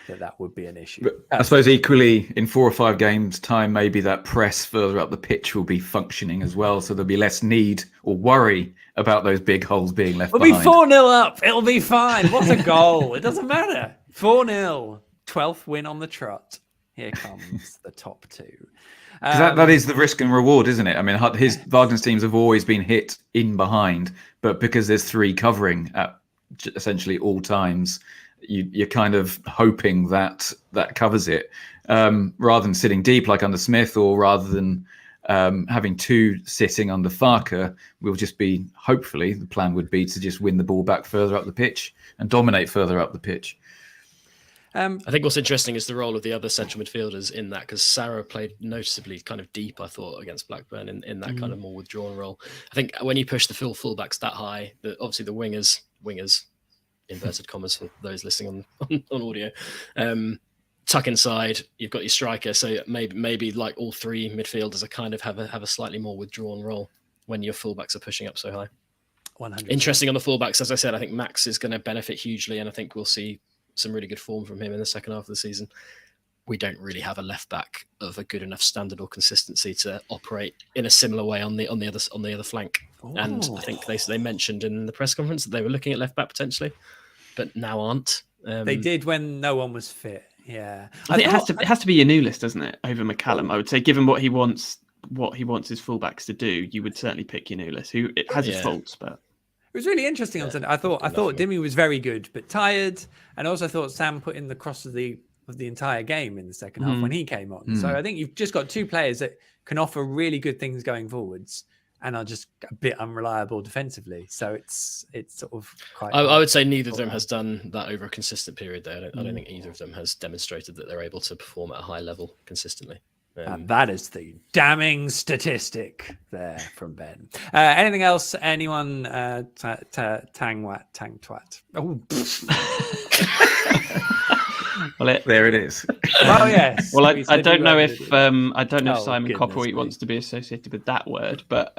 that would be an issue. But I suppose equally in 4 or 5 games' time, maybe that press further up the pitch will be functioning as well. So there'll be less need or worry about those big holes being left behind. We'll be 4-0 up. It'll be fine. What's a goal? It doesn't matter. 4-0. 12th win on the trot. Here comes the top 2. That is the risk and reward, isn't it? I mean, Wagner's teams have always been hit in behind, but because there's 3 covering at essentially all times, you're kind of hoping that covers it, rather than sitting deep like under Smith, or rather than having 2 sitting under Farker. We'll just be, hopefully, the plan would be to just win the ball back further up the pitch and dominate further up the pitch. I think what's interesting is the role of the other central midfielders in that, because Sarah played noticeably kind of deep, I thought, against Blackburn in that kind of more withdrawn role. I think when you push the fullbacks that high, obviously the wingers, inverted commas for those listening on audio, tuck inside, you've got your striker. So maybe like all 3 midfielders are kind of have a slightly more withdrawn role when your fullbacks are pushing up so high. 100%. Interesting on the fullbacks, as I said, I think Max is going to benefit hugely, and I think we'll see some really good form from him in the second half of the season. We don't really have a left back of a good enough standard or consistency to operate in a similar way on the other flank. Ooh. And I think they mentioned in the press conference that they were looking at left back potentially, but now aren't. They did when no one was fit. Yeah, I think it has to be your new list, doesn't it? Over McCallum, I would say, given what he wants his fullbacks to do, you would certainly pick your new list. Who it has his faults, but. It was really interesting on Sunday. I thought Dimmy was very good, but tired, and also thought Sam put in the cross of the entire game in the second half when he came on. So I think you've just got 2 players that can offer really good things going forwards, and are just a bit unreliable defensively. So it's sort of quite. I would say neither of them has done that over a consistent period. Though I don't think either of them has demonstrated that they're able to perform at a high level consistently. And that is the damning statistic there from Ben. Anything else? Anyone? Tang twat. Oh. Well, there it is. Oh yes. Well, I don't know if Simon Copperwheat wants to be associated with that word, but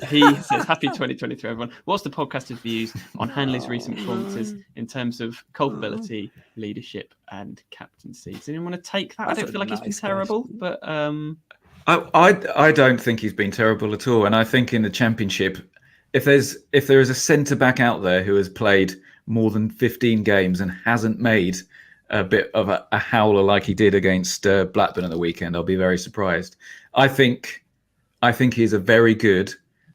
he says, "Happy 2023, everyone. What's the podcast's views on Hanley's recent performances in terms of culpability, leadership, and captaincy?" Does anyone want to take that? I don't feel like he's been terrible, but I don't think he's been terrible at all. And I think in the Championship, if there is a centre back out there who has played more than 15 games and hasn't made a bit of a howler like he did against Blackburn at the weekend, I'll be very surprised. I think he's a very good,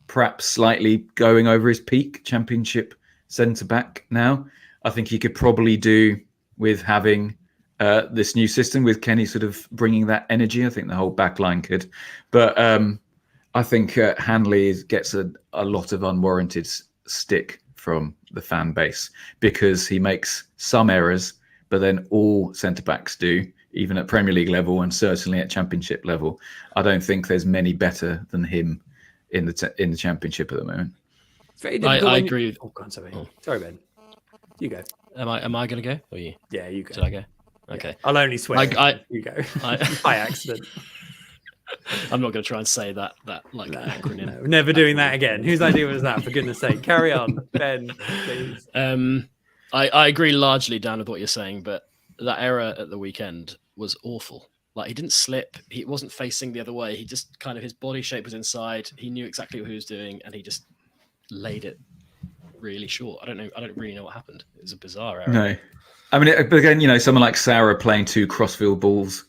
perhaps slightly going over his peak Championship centre back now. I think he could probably do with having this new system with Kenny sort of bringing that energy. I think the whole back line could. But I think Hanley gets a lot of unwarranted stick from the fan base because he makes some errors, but then all centre-backs do, even at Premier League level and certainly at Championship level. I don't think there's many better than him in the Championship at the moment. It's very difficult. I agree with... Oh, God, sorry. Sorry, Ben. You go. Am I going to go or you? Yeah, you go. Should I go? Okay. Yeah. I'll only swear. You go. By accident. I'm not going to try and say that like acronym. No, never doing that again. Whose idea was that? For goodness sake, carry on, Ben, please. I agree largely, Dan, with what you're saying, but that error at the weekend was awful. Like, he didn't slip. He wasn't facing the other way. He just kind of, his body shape was inside. He knew exactly what he was doing, and he just laid it really short. I don't really know what happened. It was a bizarre error. No. I mean, again, someone like Sarah playing 2 crossfield balls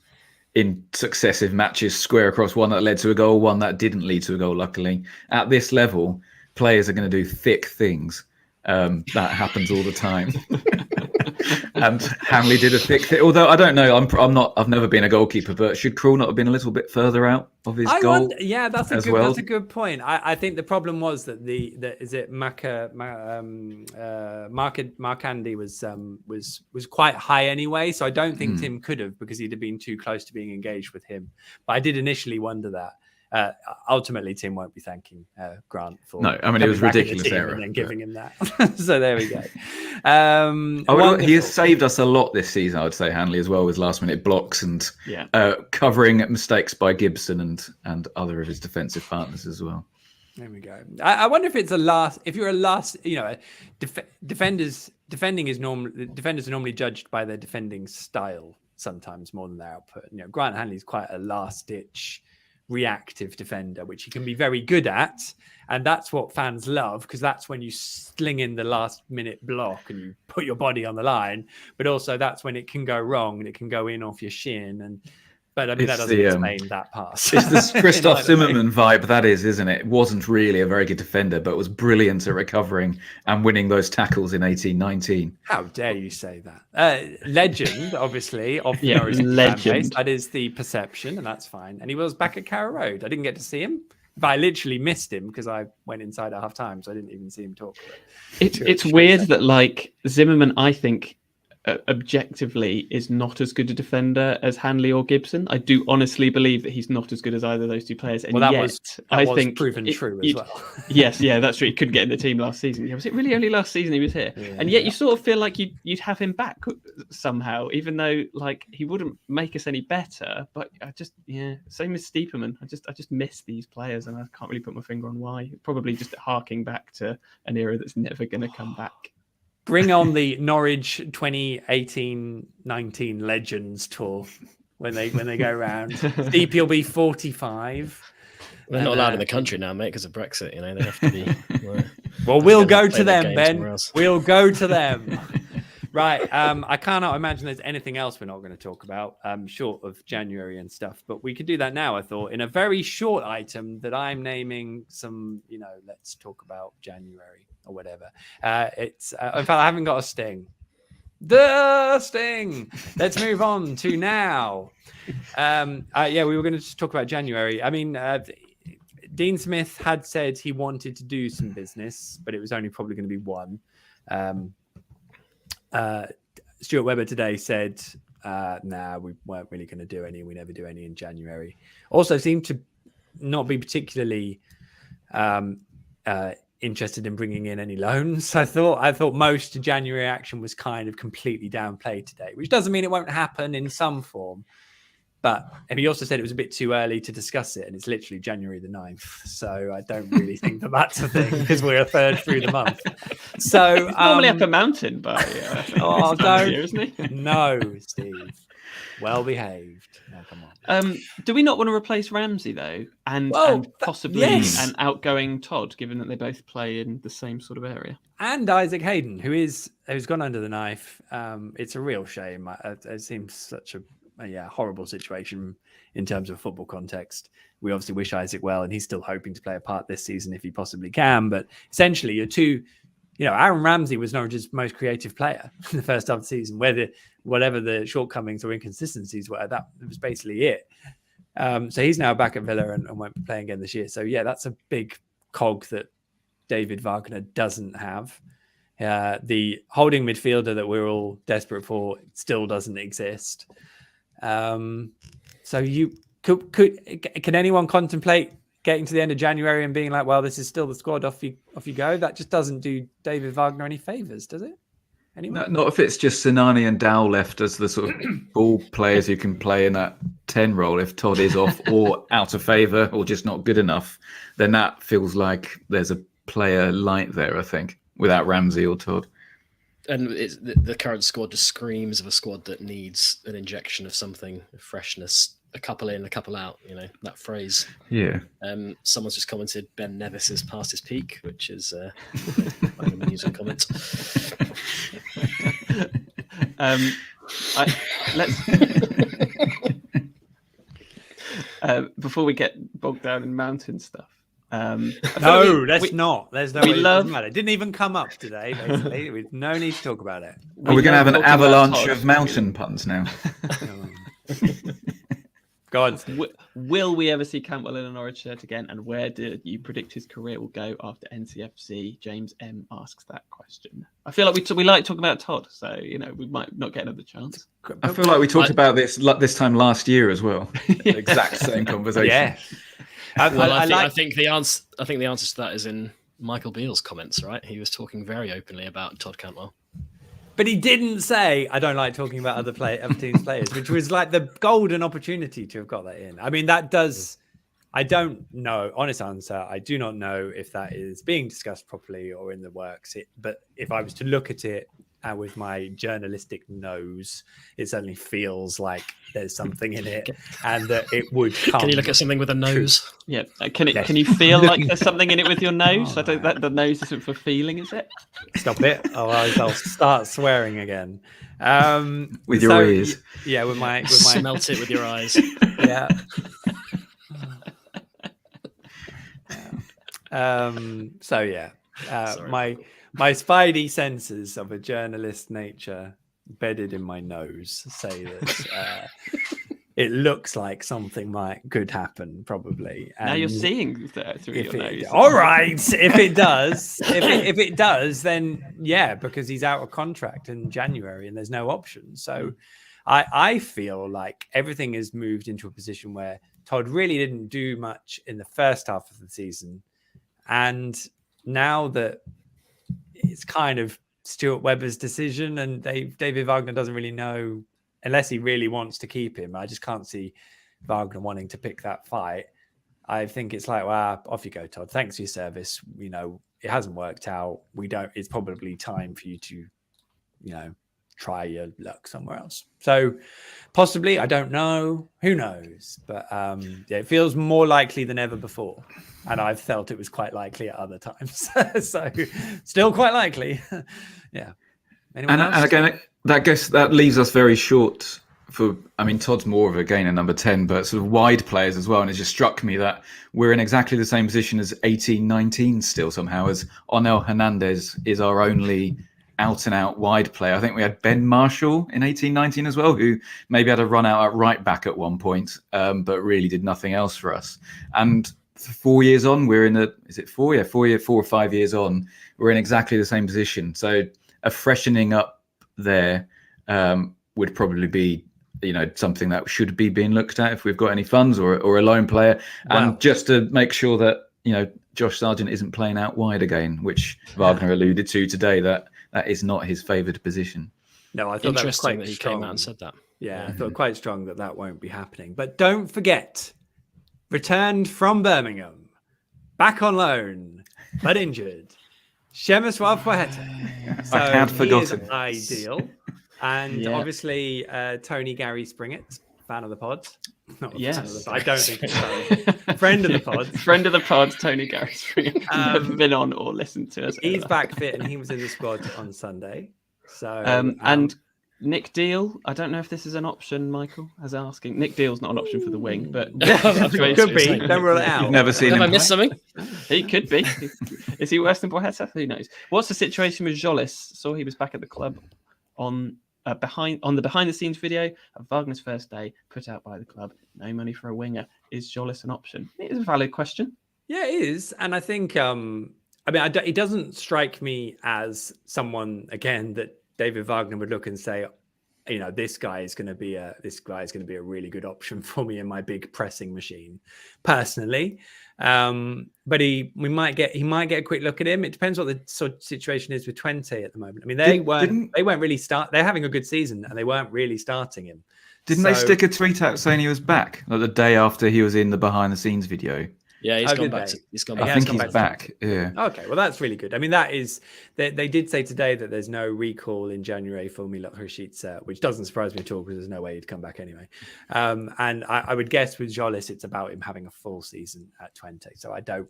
in successive matches, square across, one that led to a goal, one that didn't lead to a goal, luckily. At this level, players are going to do thick things. That happens all the time. And Hanley did a thick thing. Although I don't know, I've never been a goalkeeper, but should Krul not have been a little bit further out of his goal? That's a good point. I think the problem was that Mark Andy was quite high anyway. So I don't think Tim could have, because he'd have been too close to being engaged with him. But I did initially wonder that. Ultimately, Tim won't be thanking Grant for. No, I mean, it was ridiculous error. And then giving him that. So there we go. He has saved us a lot this season, I would say, Hanley, as well, with last-minute blocks and covering mistakes by Gibson and other of his defensive partners as well. There we go. I wonder if it's defenders are normally judged by their defending style sometimes more than their output. Grant Hanley's quite a last-ditch reactive defender, which he can be very good at, and that's what fans love, because that's when you sling in the last minute block and you put your body on the line, but also that's when it can go wrong and it can go in off your shin. But I mean, that doesn't explain that pass. It's this Christoph Zimmermann vibe, that isn't it? Wasn't really a very good defender, but was brilliant at recovering and winning those tackles in 18-19. How dare you say that? Legend, obviously, of Norwich City fan base. That is the perception, and that's fine. And he was back at Carrow Road. I didn't get to see him, but I literally missed him because I went inside at half time, so I didn't even see him talk. It's weird that, like, Zimmermann, I think, objectively is not as good a defender as Hanley or Gibson. I do honestly believe that he's not as good as either of those two players. And that yet, was think proven true as well. Yes, that's true. He couldn't get in the team last season. Yeah, was it really only last season he was here? Yeah, and yet you sort of feel like you'd have him back somehow, even though, like, he wouldn't make us any better. But I just, same as Stiepermann. I just miss these players, and I can't really put my finger on why. Probably just harking back to an era that's never going to come back. Bring on the Norwich 2018-19 Legends tour when they go around. Deep, you'll be 45. They're not allowed in the country now, mate, because of Brexit. They have to be. Well, we'll go to them, Ben. We'll go to them. Right. I cannot imagine there's anything else we're not going to talk about, short of January and stuff. But we could do that now, I thought, in a very short item that I'm naming some, let's talk about January or whatever. It's in fact, I haven't got a sting. The sting. Let's move on to now. We were going to just talk about January. I mean, Dean Smith had said he wanted to do some business, but it was only probably going to be one. Stuart Webber today said, we weren't really going to do any. We never do any in January. Also seemed to not be particularly interested in bringing in any loans. I thought most January action was kind of completely downplayed today, which doesn't mean it won't happen in some form. But he also said it was a bit too early to discuss it, and it's literally January the 9th. So I don't really think that's a thing, because we're a third through the month. So he's normally up a mountain by don't, year, isn't he? No, Steve. Well behaved. No, come on. Do we not want to replace Ramsey though, and possibly an outgoing Todd, given that they both play in the same sort of area? And Isaac Hayden, who's gone under the knife. It's a real shame. It seems such a horrible situation in terms of football context. We obviously wish Isaac well, and he's still hoping to play a part this season if he possibly can. But essentially, you're two Aaron Ramsey was Norwich's most creative player in the first half of the season. Whatever the shortcomings or inconsistencies were, that was basically it. So he's now back at Villa and won't be playing again this year. So yeah, that's a big cog that David Wagner doesn't have. The holding midfielder that we're all desperate for still doesn't exist. So you can anyone contemplate getting to the end of January and being like, well, this is still the squad, off you go? That just doesn't do David Wagner any favors, does it? Anyone? Not if it's just Sinani and Dow left as the sort of ball players who can play in that 10 role. If Todd is off or out of favour or just not good enough, then that feels like there's a player light there, I think, without Ramsey or Todd. And the current squad just screams of a squad that needs an injection of something, of freshness, a couple in, a couple out, that phrase. Yeah. Someone's just commented Ben Nevis is past his peak, which is quite an amusing comment. Before we get bogged down in mountain stuff. No, let's not. There's no way. It doesn't matter. It didn't even come up today, basically. We've no need to talk about it. Are we going to have an avalanche of mountain puns now? Go on. Will we ever see Cantwell in a Norwich shirt again? And where do you predict his career will go after NCFC? James M asks that question. I feel like we like talking about Todd, so we might not get another chance. I feel like we talked about this time last year as well. Exact same conversation. Yeah. I think the answer to that is in Michael Beale's comments, right? He was talking very openly about Todd Cantwell. But he didn't say, I don't like talking about other teams' players, which was like the golden opportunity to have got that in. I mean, that does... I don't know. Honest answer, I do not know if that is being discussed properly or in the works. But if I was to look at it with my journalistic nose, it certainly feels like there's something in it and that it would come. Can you look at something with a nose? Yeah. Can you feel like there's something in it with your nose? I don't that the nose isn't for feeling, is it? Stop it. I'll start swearing again. With your ears. Yeah, with my smelt it with your eyes. Yeah. So yeah, my spidey senses of a journalist nature bedded in my nose say that it looks like something could happen probably. And now you're seeing through your nose. All right, if it does, if it does, then yeah, because he's out of contract in January and there's no option. So I feel like everything has moved into a position where Todd really didn't do much in the first half of the season. And now that it's kind of Stuart Webber's decision and David Wagner doesn't really know, unless he really wants to keep him. I just can't see Wagner wanting to pick that fight. I think it's like, well, off you go, Todd. Thanks for your service. It hasn't worked out. It's probably time for you to, try your luck somewhere else. So possibly, I don't know. Who knows? But it feels more likely than ever before. And I've felt it was quite likely at other times. So still quite likely. Yeah. And again, that leaves us very short for, Todd's more of a number 10, but sort of wide players as well. And it just struck me that we're in exactly the same position as 18-19 still somehow, as Onel Hernandez is our only out-and-out wide player. I think we had Ben Marshall in 18-19 as well, who maybe had a run out at right back at one point, but really did nothing else for us. And 4 years on, we're in is it 4? Yeah, 4 or 5 years on, we're in exactly the same position. So a freshening up there would probably be, something that should be being looked at if we've got any funds or a lone player. And just to make sure that, Josh Sargent isn't playing out wide again, which Wagner alluded to today, that is not his favoured position. No, I thought that was quite that he strong. came out and said that. Yeah, I thought quite strong that won't be happening. But don't forget, returned from Birmingham, back on loan, but injured, Shemiswa Poeta. So I had forgotten. He is ideal. And obviously, Tony Gary Springett, fan of the pod. Yes. I don't think so. Friend of the pod. Friend of the pod, Tony Gary Springett. Never been on or listened to us. He's back fit and he was in the squad on Sunday. So and Nick Deal. I don't know if this is an option. Michael is asking. Nick Deal's not an option for the wing, but Could be. Don't rule it out. You've never seen Have him I missed play? something? he could be. Is he worse than Boyetta? Who knows? What's the situation with Jolis? Saw he was back at the club on the behind the scenes video of Wagner's first day put out by the club. No money for a winger. Is Jolis an option? It is a valid question. Yeah, it is. And I think, I mean, it doesn't strike me as someone, again, that David Wagner would look and say, this guy is going to be a really good option for me in my big pressing machine, personally. But he might get a quick look at him. It depends what the sort of situation is with Twente at the moment. I mean, they weren't really start. They're having a good season, and they weren't really starting him. Didn't they stick a tweet out saying he was back like the day after he was in the behind the scenes video? Yeah, he's gone back. I think he's back. Yeah. Okay, well, that's really good. I mean, that is they did say today that there's no recall in January for Milot Rashica, which doesn't surprise me at all because there's no way he'd come back anyway. And I would guess with Jolis, it's about him having a full season at Twente. So I don't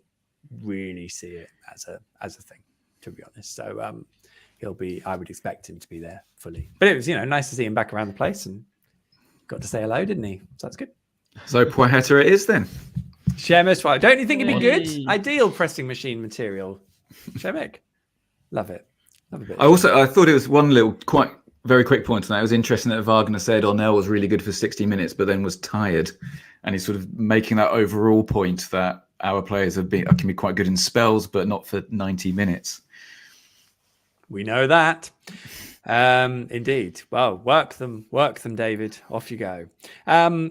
really see it as a thing, to be honest. So I would expect him to be there fully. But it was nice to see him back around the place and got to say hello, didn't he? So that's good. So Poyetta it is then. Shemesh, don't you think it'd be good? Ideal pressing machine material. Shemek, love it. I thought it was one little very quick point on that. It was interesting that Wagner said O'Neill was really good for 60 minutes, but then was tired, and he's sort of making that overall point that our players can be quite good in spells, but not for 90 minutes. We know that. Indeed. Well, work them, David. Off you go. I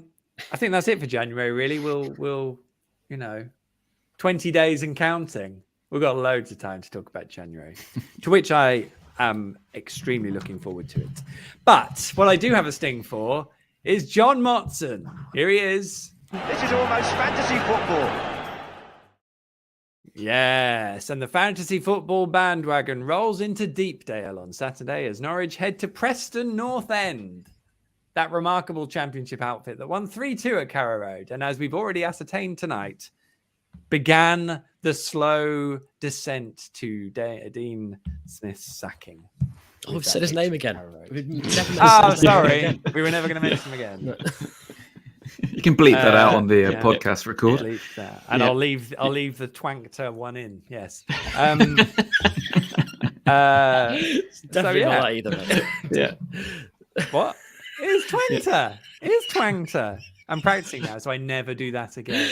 think that's it for January. Really, we'll 20 days and counting. We've got loads of time to talk about January, to which I am extremely looking forward to it. But what I do have a sting for is John Motson. Here he is. This is almost fantasy football. Yes, and the fantasy football bandwagon rolls into Deepdale on Saturday as Norwich head to Preston North End. That remarkable championship outfit that won 3-2 at Carrow Road. And as we've already ascertained tonight, began the slow descent to Dean Smith's sacking. Oh, we've said his name again. Sorry. We were never going to mention him again. You can bleep that out on the podcast record. Bleep that. And I'll leave the twankter one in. Yes. It's definitely not that either. Mate. Yeah. What? It's Twangter. It's Twangter. I'm practicing now, so I never do that again.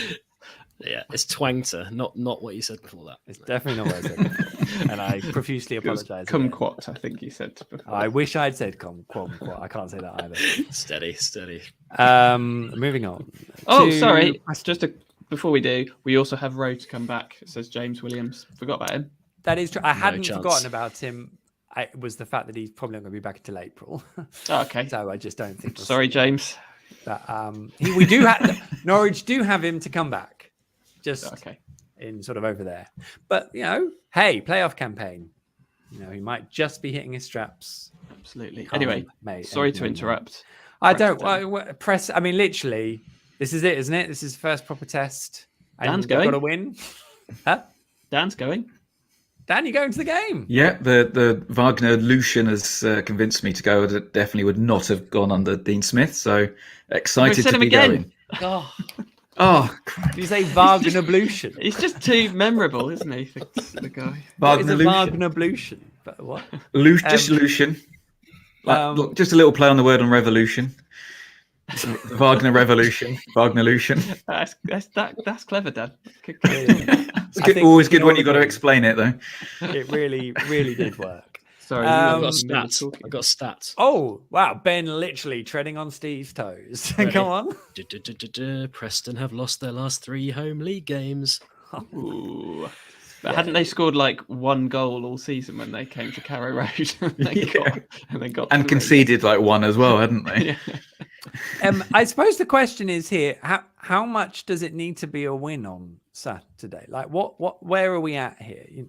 Yeah, it's Twangter, not what you said before that. It's definitely not what I said before. And I profusely apologise. Kumquat, I think you said before. I wish I'd said kumquat. I can't say that either. Steady. Moving on. Sorry. Before we do, we also have Rowe to come back. It says James Williams. Forgot about him. That is true. I hadn't forgotten about him. It was the fact that he's probably not going to be back until April. Okay. So I just don't think. Sorry, James. That we do have Norwich do have him to come back, just in sort of over there. But hey, playoff campaign. He might just be hitting his straps. Absolutely. Anyway, sorry to interrupt. I don't press. I mean, literally, this is it, isn't it? This is the first proper test. And Dan's going. Got to win. Huh? Dan's going. Dan, you going to the game? Yeah, the Wagner Lucian has convinced me to go. I definitely would not have gone under Dean Smith. So excited to be going. Oh, crap. Did you say Wagner Blution? He's just too memorable, isn't he? The guy. Wagner Blution. But what? Just Lucian. Look, just a little play on the word on revolution. Wagner Revolution. Wagner Lucian. That's clever, Dad. It's always good when you've got to explain it, though. It really did work. Sorry, I've got stats. Oh, wow. Ben literally treading on Steve's toes. Come on. Preston have lost their last 3 home league games. Ooh. But hadn't they scored like 1 goal all season when they came to Carrow Road? and conceded like 1 as well, hadn't they? I suppose the question is here: how much does it need to be a win on Saturday? Like, where are we at here?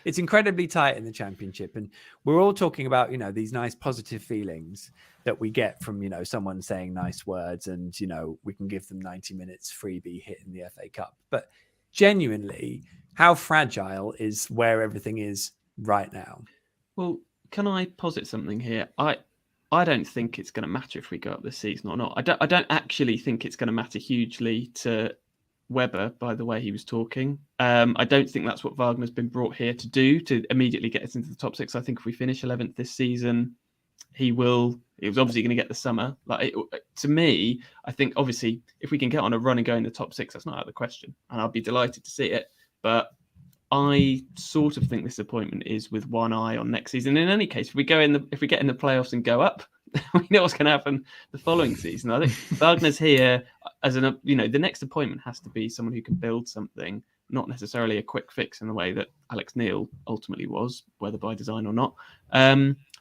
It's incredibly tight in the Championship, and we're all talking about these nice positive feelings that we get from someone saying nice words, and we can give them 90 minutes freebie hit in the FA Cup. But genuinely, how fragile is where everything is right now? Well, can I posit something here? I don't think it's going to matter if we go up this season or not. I don't actually think it's going to matter hugely to Webber by the way he was talking. I don't think that's what Wagner's been brought here to do, to immediately get us into the top 6. I think if we finish 11th this season, he was obviously going to get the summer. To me, I think obviously if we can get on a run and go in the top 6, that's not out of the question, and I'll be delighted to see it. But I sort of think this appointment is with one eye on next season. In any case, if we get in the playoffs and go up, we know what's going to happen the following season. I think Wagner's here as the next appointment has to be someone who can build something, not necessarily a quick fix in the way that Alex Neil ultimately was, whether by design or not.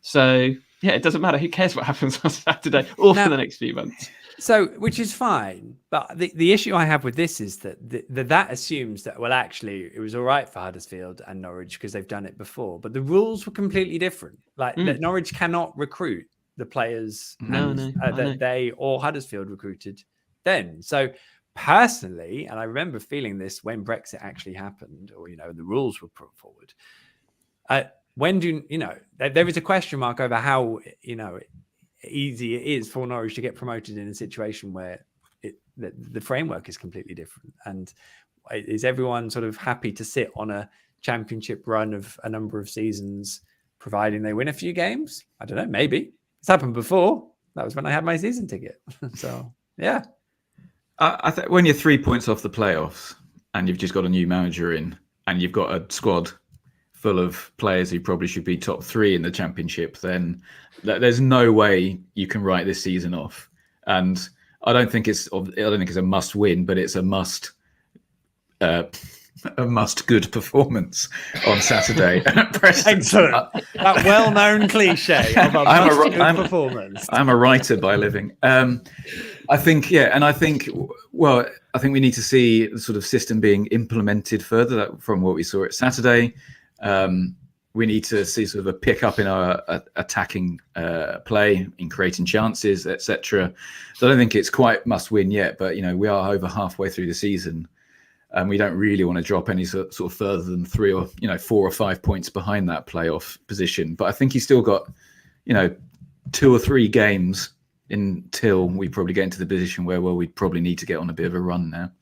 So yeah, it doesn't matter. Who cares what happens on Saturday or for the next few months? So, which is fine. But the issue I have with this is that that assumes that, well, actually, it was all right for Huddersfield and Norwich because they've done it before. But the rules were completely different. That Norwich cannot recruit the players that they or Huddersfield recruited then. So personally, and I remember feeling this when Brexit actually happened, or, the rules were put forward. When there is a question mark over how, easy it is for Norwich to get promoted in a situation where the framework is completely different. And is everyone sort of happy to sit on a championship run of a number of seasons, providing they win a few games? I don't know, maybe. It's happened before. That was when I had my season ticket. So, yeah. I think when you're 3 points off the playoffs and you've just got a new manager in and you've got a squad full of players who probably should be top 3 in the championship, then there's no way you can write this season off. And I don't think it's a must win, but it's a must good performance on Saturday. Excellent. That well-known cliche of a must-good performance. I'm a writer by living. I think we need to see the sort of system being implemented further from what we saw at Saturday. We need to see sort of a pick up in our attacking play, in creating chances, etc. So I don't think it's quite must win yet, but we are over halfway through the season, and we don't really want to drop any sort of further than 3 or 4 or 5 points behind that playoff position. But I think he's still got 2 or 3 games until we probably get into the position where we'd probably need to get on a bit of a run now.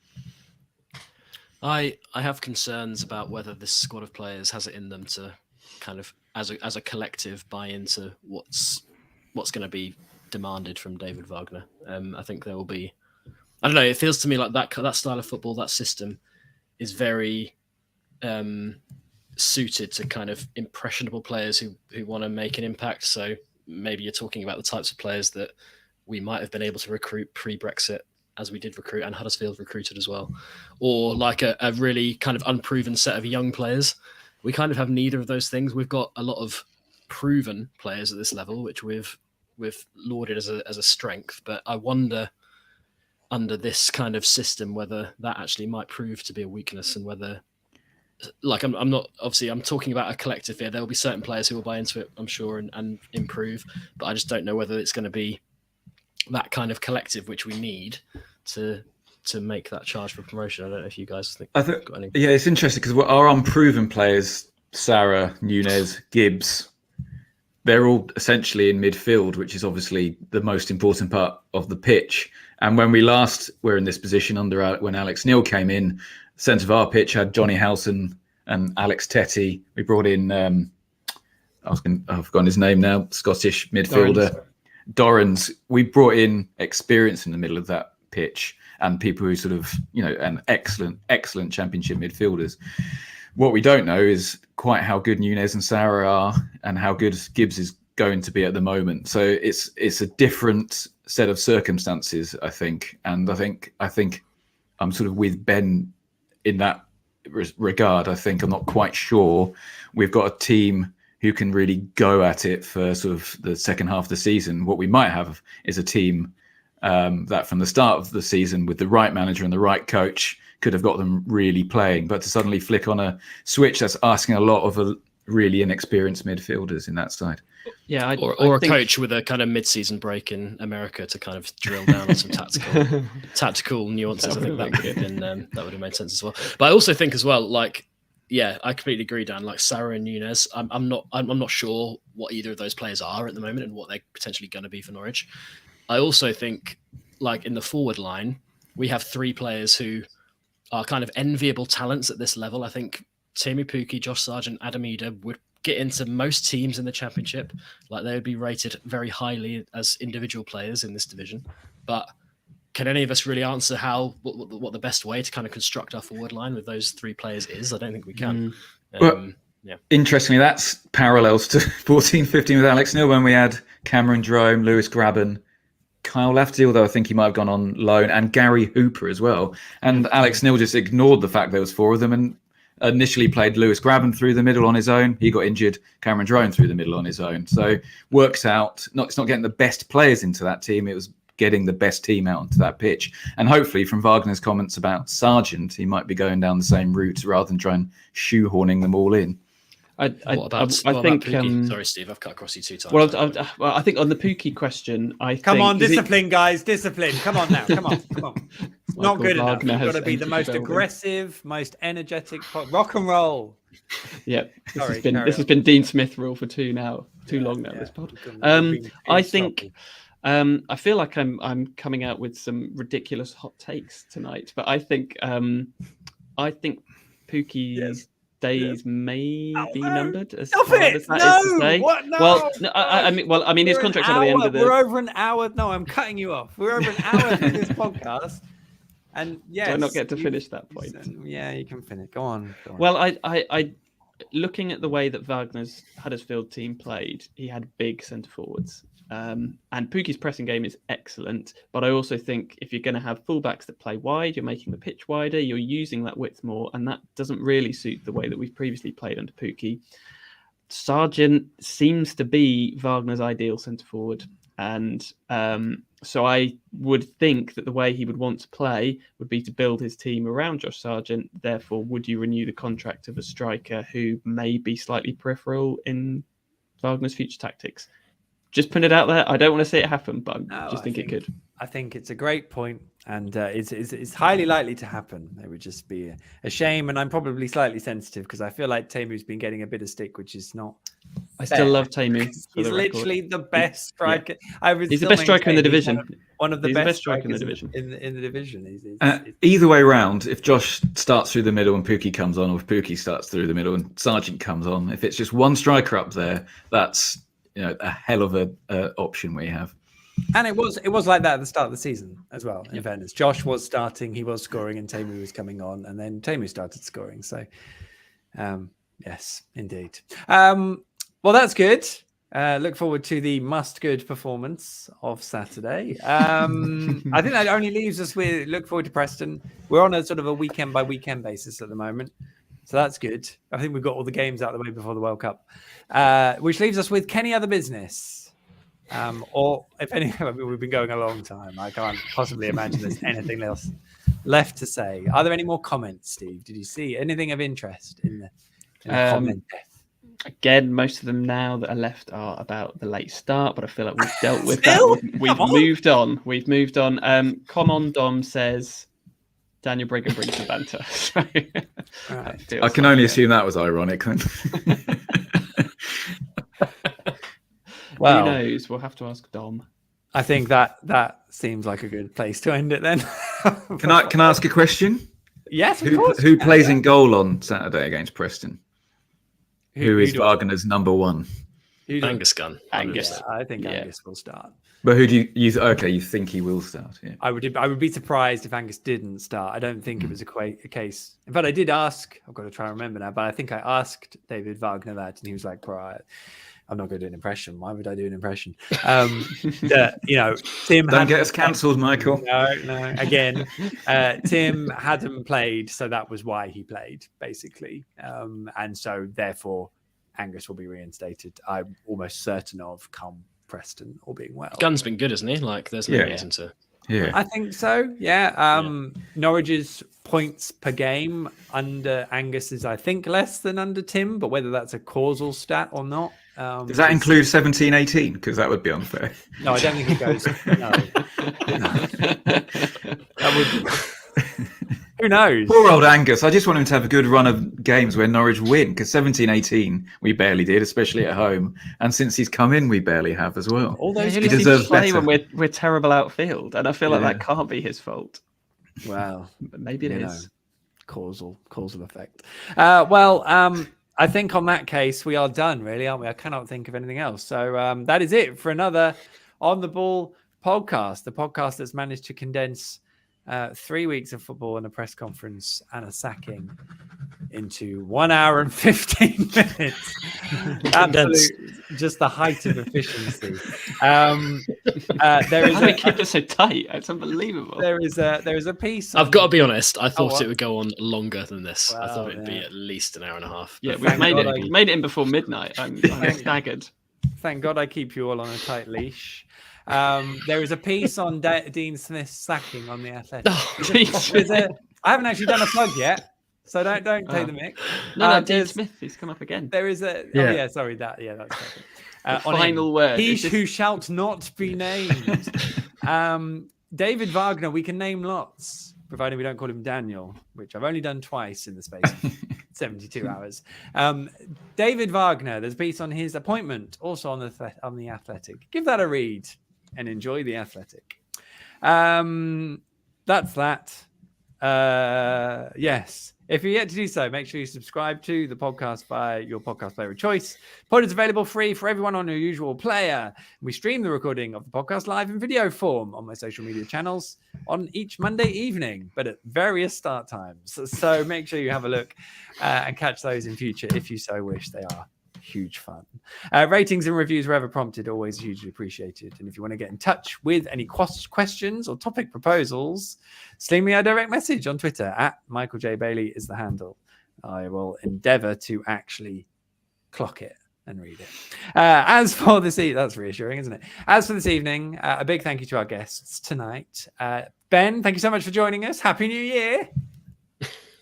I have concerns about whether this squad of players has it in them to kind of, as a collective, buy into what's going to be demanded from David Wagner. I think there will be, I don't know, it feels to me like that style of football, that system is very suited to kind of impressionable players who want to make an impact. So maybe you're talking about the types of players that we might have been able to recruit pre-Brexit, as we did recruit, and Huddersfield recruited as well, or like a really kind of unproven set of young players. We kind of have neither of those things. We've got a lot of proven players at this level, which we've lauded as a strength. But I wonder, under this kind of system, whether that actually might prove to be a weakness, and whether, like, I'm not, obviously I'm talking about a collective here. There will be certain players who will buy into it, I'm sure, and improve. But I just don't know whether it's going to be that kind of collective which we need to make that charge for promotion. I don't know if you guys think got any. Yeah, it's interesting because our unproven players, Sarah, Nunez, Gibbs, they're all essentially in midfield, which is obviously the most important part of the pitch. And when we last were in this position when Alex Neil came in, the centre of our pitch had Johnny Howson and Alex Tetty. We brought in I've forgotten his name now, Scottish midfielder. Dorrans. We brought in experience in the middle of that pitch and people who sort of, an excellent championship midfielders. What we don't know is quite how good Nunez and Sarah are and how good Gibbs is going to be at the moment. So it's a different set of circumstances, I think. And I think I'm sort of with Ben in that regard. I think I'm not quite sure we've got a team who can really go at it for sort of the second half of the season. What we might have is a team that from the start of the season, with the right manager and the right coach, could have got them really playing. But to suddenly flick on a switch, that's asking a lot of a really inexperienced midfielders in that side. Yeah, or a coach with a kind of mid-season break in America to kind of drill down on some tactical nuances. I think that would have made sense as well. But I also think as well, like, yeah, I completely agree, Dan. Like Sarah and Nunes, I'm not sure what either of those players are at the moment and what they're potentially going to be for Norwich. I also think, like in the forward line, we have 3 players who are kind of enviable talents at this level. I think Teemu Pukki, Josh Sargent, Adam Eder would get into most teams in the Championship. Like they would be rated very highly as individual players in this division. But can any of us really answer what the best way to kind of construct our forward line with those 3 players is? I don't think we can. Yeah. Interestingly, that's parallels to 14-15 with Alex Neil when we had Cameron Drome, Lewis Graben, Kyle Lafferty, although I think he might have gone on loan, and Gary Hooper as well. And Alex Neil just ignored the fact there was 4 of them and initially played Lewis Graben through the middle on his own. He got injured. Cameron Drome through the middle on his own. So works out. It's not getting the best players into that team. It was getting the best team out onto that pitch. And hopefully from Wagner's comments about Sargent, he might be going down the same route rather than trying shoehorning them all in. I think. Sorry, Steve, I've cut across you 2 times. Well, I think on the Pukki question, Come on, discipline, guys, discipline. Come on now, come on. It's not good enough. You've got to be the most aggressive, most energetic, rock and roll. Yeah, this has been Dean Smith rule for too long now. This pod. I think. I feel like I'm coming out with some ridiculous hot takes tonight, but I think Pukki's days may be numbered. As hard as that is to say. What? No. Well, I mean, his contract's at the end of the. We're over an hour. No, I'm cutting you off. We're over an hour through this podcast, and yes, do I not get to finish that point? Yeah, you can finish. Go on. Well, I looking at the way that Wagner's Huddersfield team played, he had big centre forwards. And Pukki's pressing game is excellent, but I also think if you're going to have fullbacks that play wide, you're making the pitch wider, you're using that width more, and that doesn't really suit the way that we've previously played under Pukki. Sargent seems to be Wagner's ideal centre forward, and so I would think that the way he would want to play would be to build his team around Josh Sargent. Therefore, would you renew the contract of a striker who may be slightly peripheral in Wagner's future tactics? Just put it out there. I don't want to see it happen, but I think it could. I think it's a great point, and it's highly likely to happen. It would just be a shame, and I'm probably slightly sensitive because I feel like Teemu's been getting a bit of stick, which is not. I still love Teemu. He's literally the best striker. Yeah. He's the best striker in the division. One of the best strikers in the division. In the division. Either way round, if Josh starts through the middle and Pukki comes on, or if Pukki starts through the middle and Sargent comes on, if it's just one striker up there, that's a hell of a option we have. And it was like that at the start of the season as well. In fairness, Josh was starting, he was scoring, and Teemu was coming on, and then Teemu started scoring. So, yes, indeed. Well, that's good. Look forward to the must-good performance of Saturday. I think that only leaves us with look forward to Preston. We're on a sort of a weekend by weekend basis at the moment. So that's good. I think we've got all the games out of the way before the World Cup, which leaves us with Kenny Other Business. Or if anything, we've been going a long time. I can't possibly imagine there's anything else left to say. Are there any more comments, Steve? Did you see anything of interest in the comment death? Again, most of them now that are left are about the late start, but I feel like we've dealt with that. We've moved on. We've moved on. Come on, Dom says Daniel Brigham brings the banter. Right. I can only assume that was ironic. Well, who knows? We'll have to ask Dom. I think that seems like a good place to end it then. Can I ask a question? Yes, of course. Who plays in goal on Saturday against Preston? Who is Wagner's number one? Angus Gunn. Angus. Yeah, I think Angus will start. But who do you think he will start? Yeah. I would be surprised if Angus didn't start. I don't think it was a case. In fact, I did ask. I've got to try and remember now, but I think I asked David Wagner that, and he was like, "Right, I'm not going to do an impression. Why would I do an impression?" Tim don't get us cancelled, Michael. No. Again, Tim hadn't played, so that was why he played, basically, and so therefore Angus will be reinstated. I'm almost certain of come Preston all being well. Gunn's been good, hasn't he? Like, there's no reason to. Yeah, I think so. Yeah. Norwich's points per game under Angus is, I think, less than under Tim, but whether that's a causal stat or not. Does that include 17-18? Because that would be unfair. No, I don't think it goes. No. That would. Who knows? Poor old Angus. I just want him to have a good run of games where Norwich win, because 17-18 we barely did, especially at home. And since he's come in, we barely have as well. All those He He only seems deserves to play better. when we're terrible outfield, and I feel like Yeah. that can't be his fault. Well, But maybe it you is. know, causal effect. I think on that case we are done, really, aren't we? I cannot think of anything else. So that is it for another On the Ball podcast, the podcast that's managed to condense 3 weeks of football and a press conference and a sacking into 1 hour and 15 minutes. Absolute, just the height of efficiency. There is How do we keep it so tight? It's unbelievable. there is a piece. I've got to be honest. I thought what? it would go on longer than this. I thought Well, it'd be yeah. at least an hour and a half. Yeah, But we've thank made God it. I- Made it in before midnight. I'm staggered. Thank God I keep you all on a tight leash. There is a piece on Dean Smith's sacking on the Athletic. Oh, I haven't actually done a plug yet, so don't take the mic. No, Dean there's- Smith. He's come up again. There is a Yeah. sorry that's perfect. The On him. final word. He It's just- who shalt not be named. David Wagner. We can name lots, provided we don't call him Daniel, which I've only done twice in the space of 72 hours. David Wagner. There's a piece on his appointment, also on the Athletic. Give that a read and enjoy the Athletic. That's that. Yes. If you're yet to do so, make sure you subscribe to the podcast by your podcast player of choice. Pod is available free for everyone on your usual player. We stream the recording of the podcast live in video form on my social media channels on each Monday evening, but at various start times. So make sure you have a look and catch those in future if you so wish. They are huge fun. Ratings and reviews wherever prompted, always hugely appreciated. And if you want to get in touch with any questions or topic proposals, sling me a direct message on Twitter at Michael J. Bailey is the handle. I will endeavor to actually clock it and read it. As for this evening, that's reassuring, isn't it? As for this evening, a big thank you to our guests tonight. Ben, thank you so much for joining us. Happy New Year.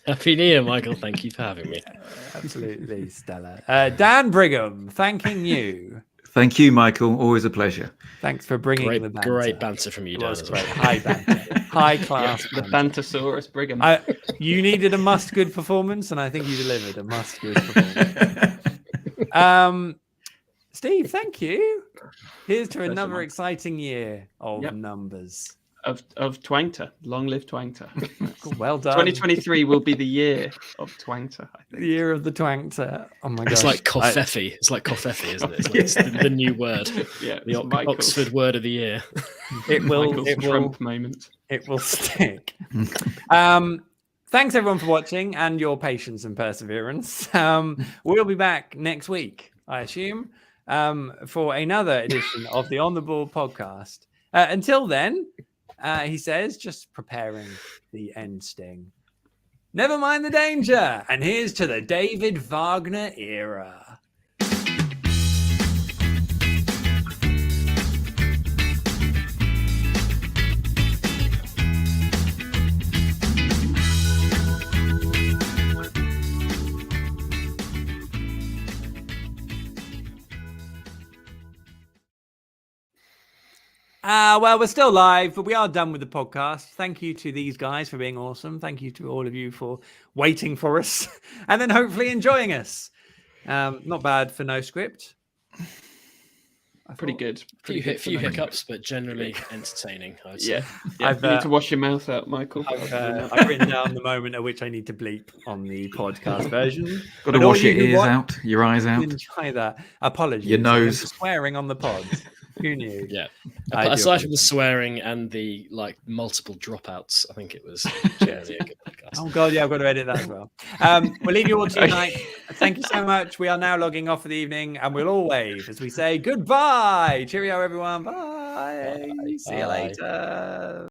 Happy New Year, Michael. Thank you for having me. Absolutely, Stella. Dan Brigham, thanking you. Thank you, Michael. Always a pleasure. Thanks for bringing the banter. Great banter from you, It Dan. was as great. well. High banter. High class. The banter. Bantosaurus Brigham. You needed a must-good performance, and I think you delivered a must-good performance. Steve, thank you. Here's to another Mike. exciting year of Yep. numbers. Of Twangter. Long live Twangter. Well done. 2023 will be the year of Twangter, I The think. year of the twankter. Oh my god. It's like Covfefe. It's like Covfefe, isn't it? It's, like, it's the new word. Yeah, The it's Michael's- Oxford word of the year. It will. Michael's It will. Trump moment. It will stick. Thanks everyone for watching and your patience and perseverance. We'll be back next week, I assume, for another edition of the On the Ball podcast. Until then, he says, just preparing the end sting. Never mind the danger. And here's to the David Wagner era. Well, we're still live, but we are done with the podcast. Thank you to these guys for being awesome. Thank you to all of you for waiting for us and then hopefully enjoying us. Not bad for no script. Pretty good. Few Pretty good for them. hiccups, but generally entertaining, I would say. Yeah. Yeah. I've, you need to wash your mouth out, Michael. I've written down the moment at which I need to bleep on the podcast version. Got to But all wash your you who ears want- out, your eyes out. Enjoy that. Apologies. Your nose. I'm swearing on the pod. Who knew? Yeah. I do Aside from the swearing and the multiple dropouts, I think it was generally a good podcast. Oh god, yeah, I've got to edit that as well. We'll leave you all tonight. Thank you so much. We are now logging off for the evening, and we'll all wave as we say goodbye. Cheerio, everyone. Bye. See you Bye. later.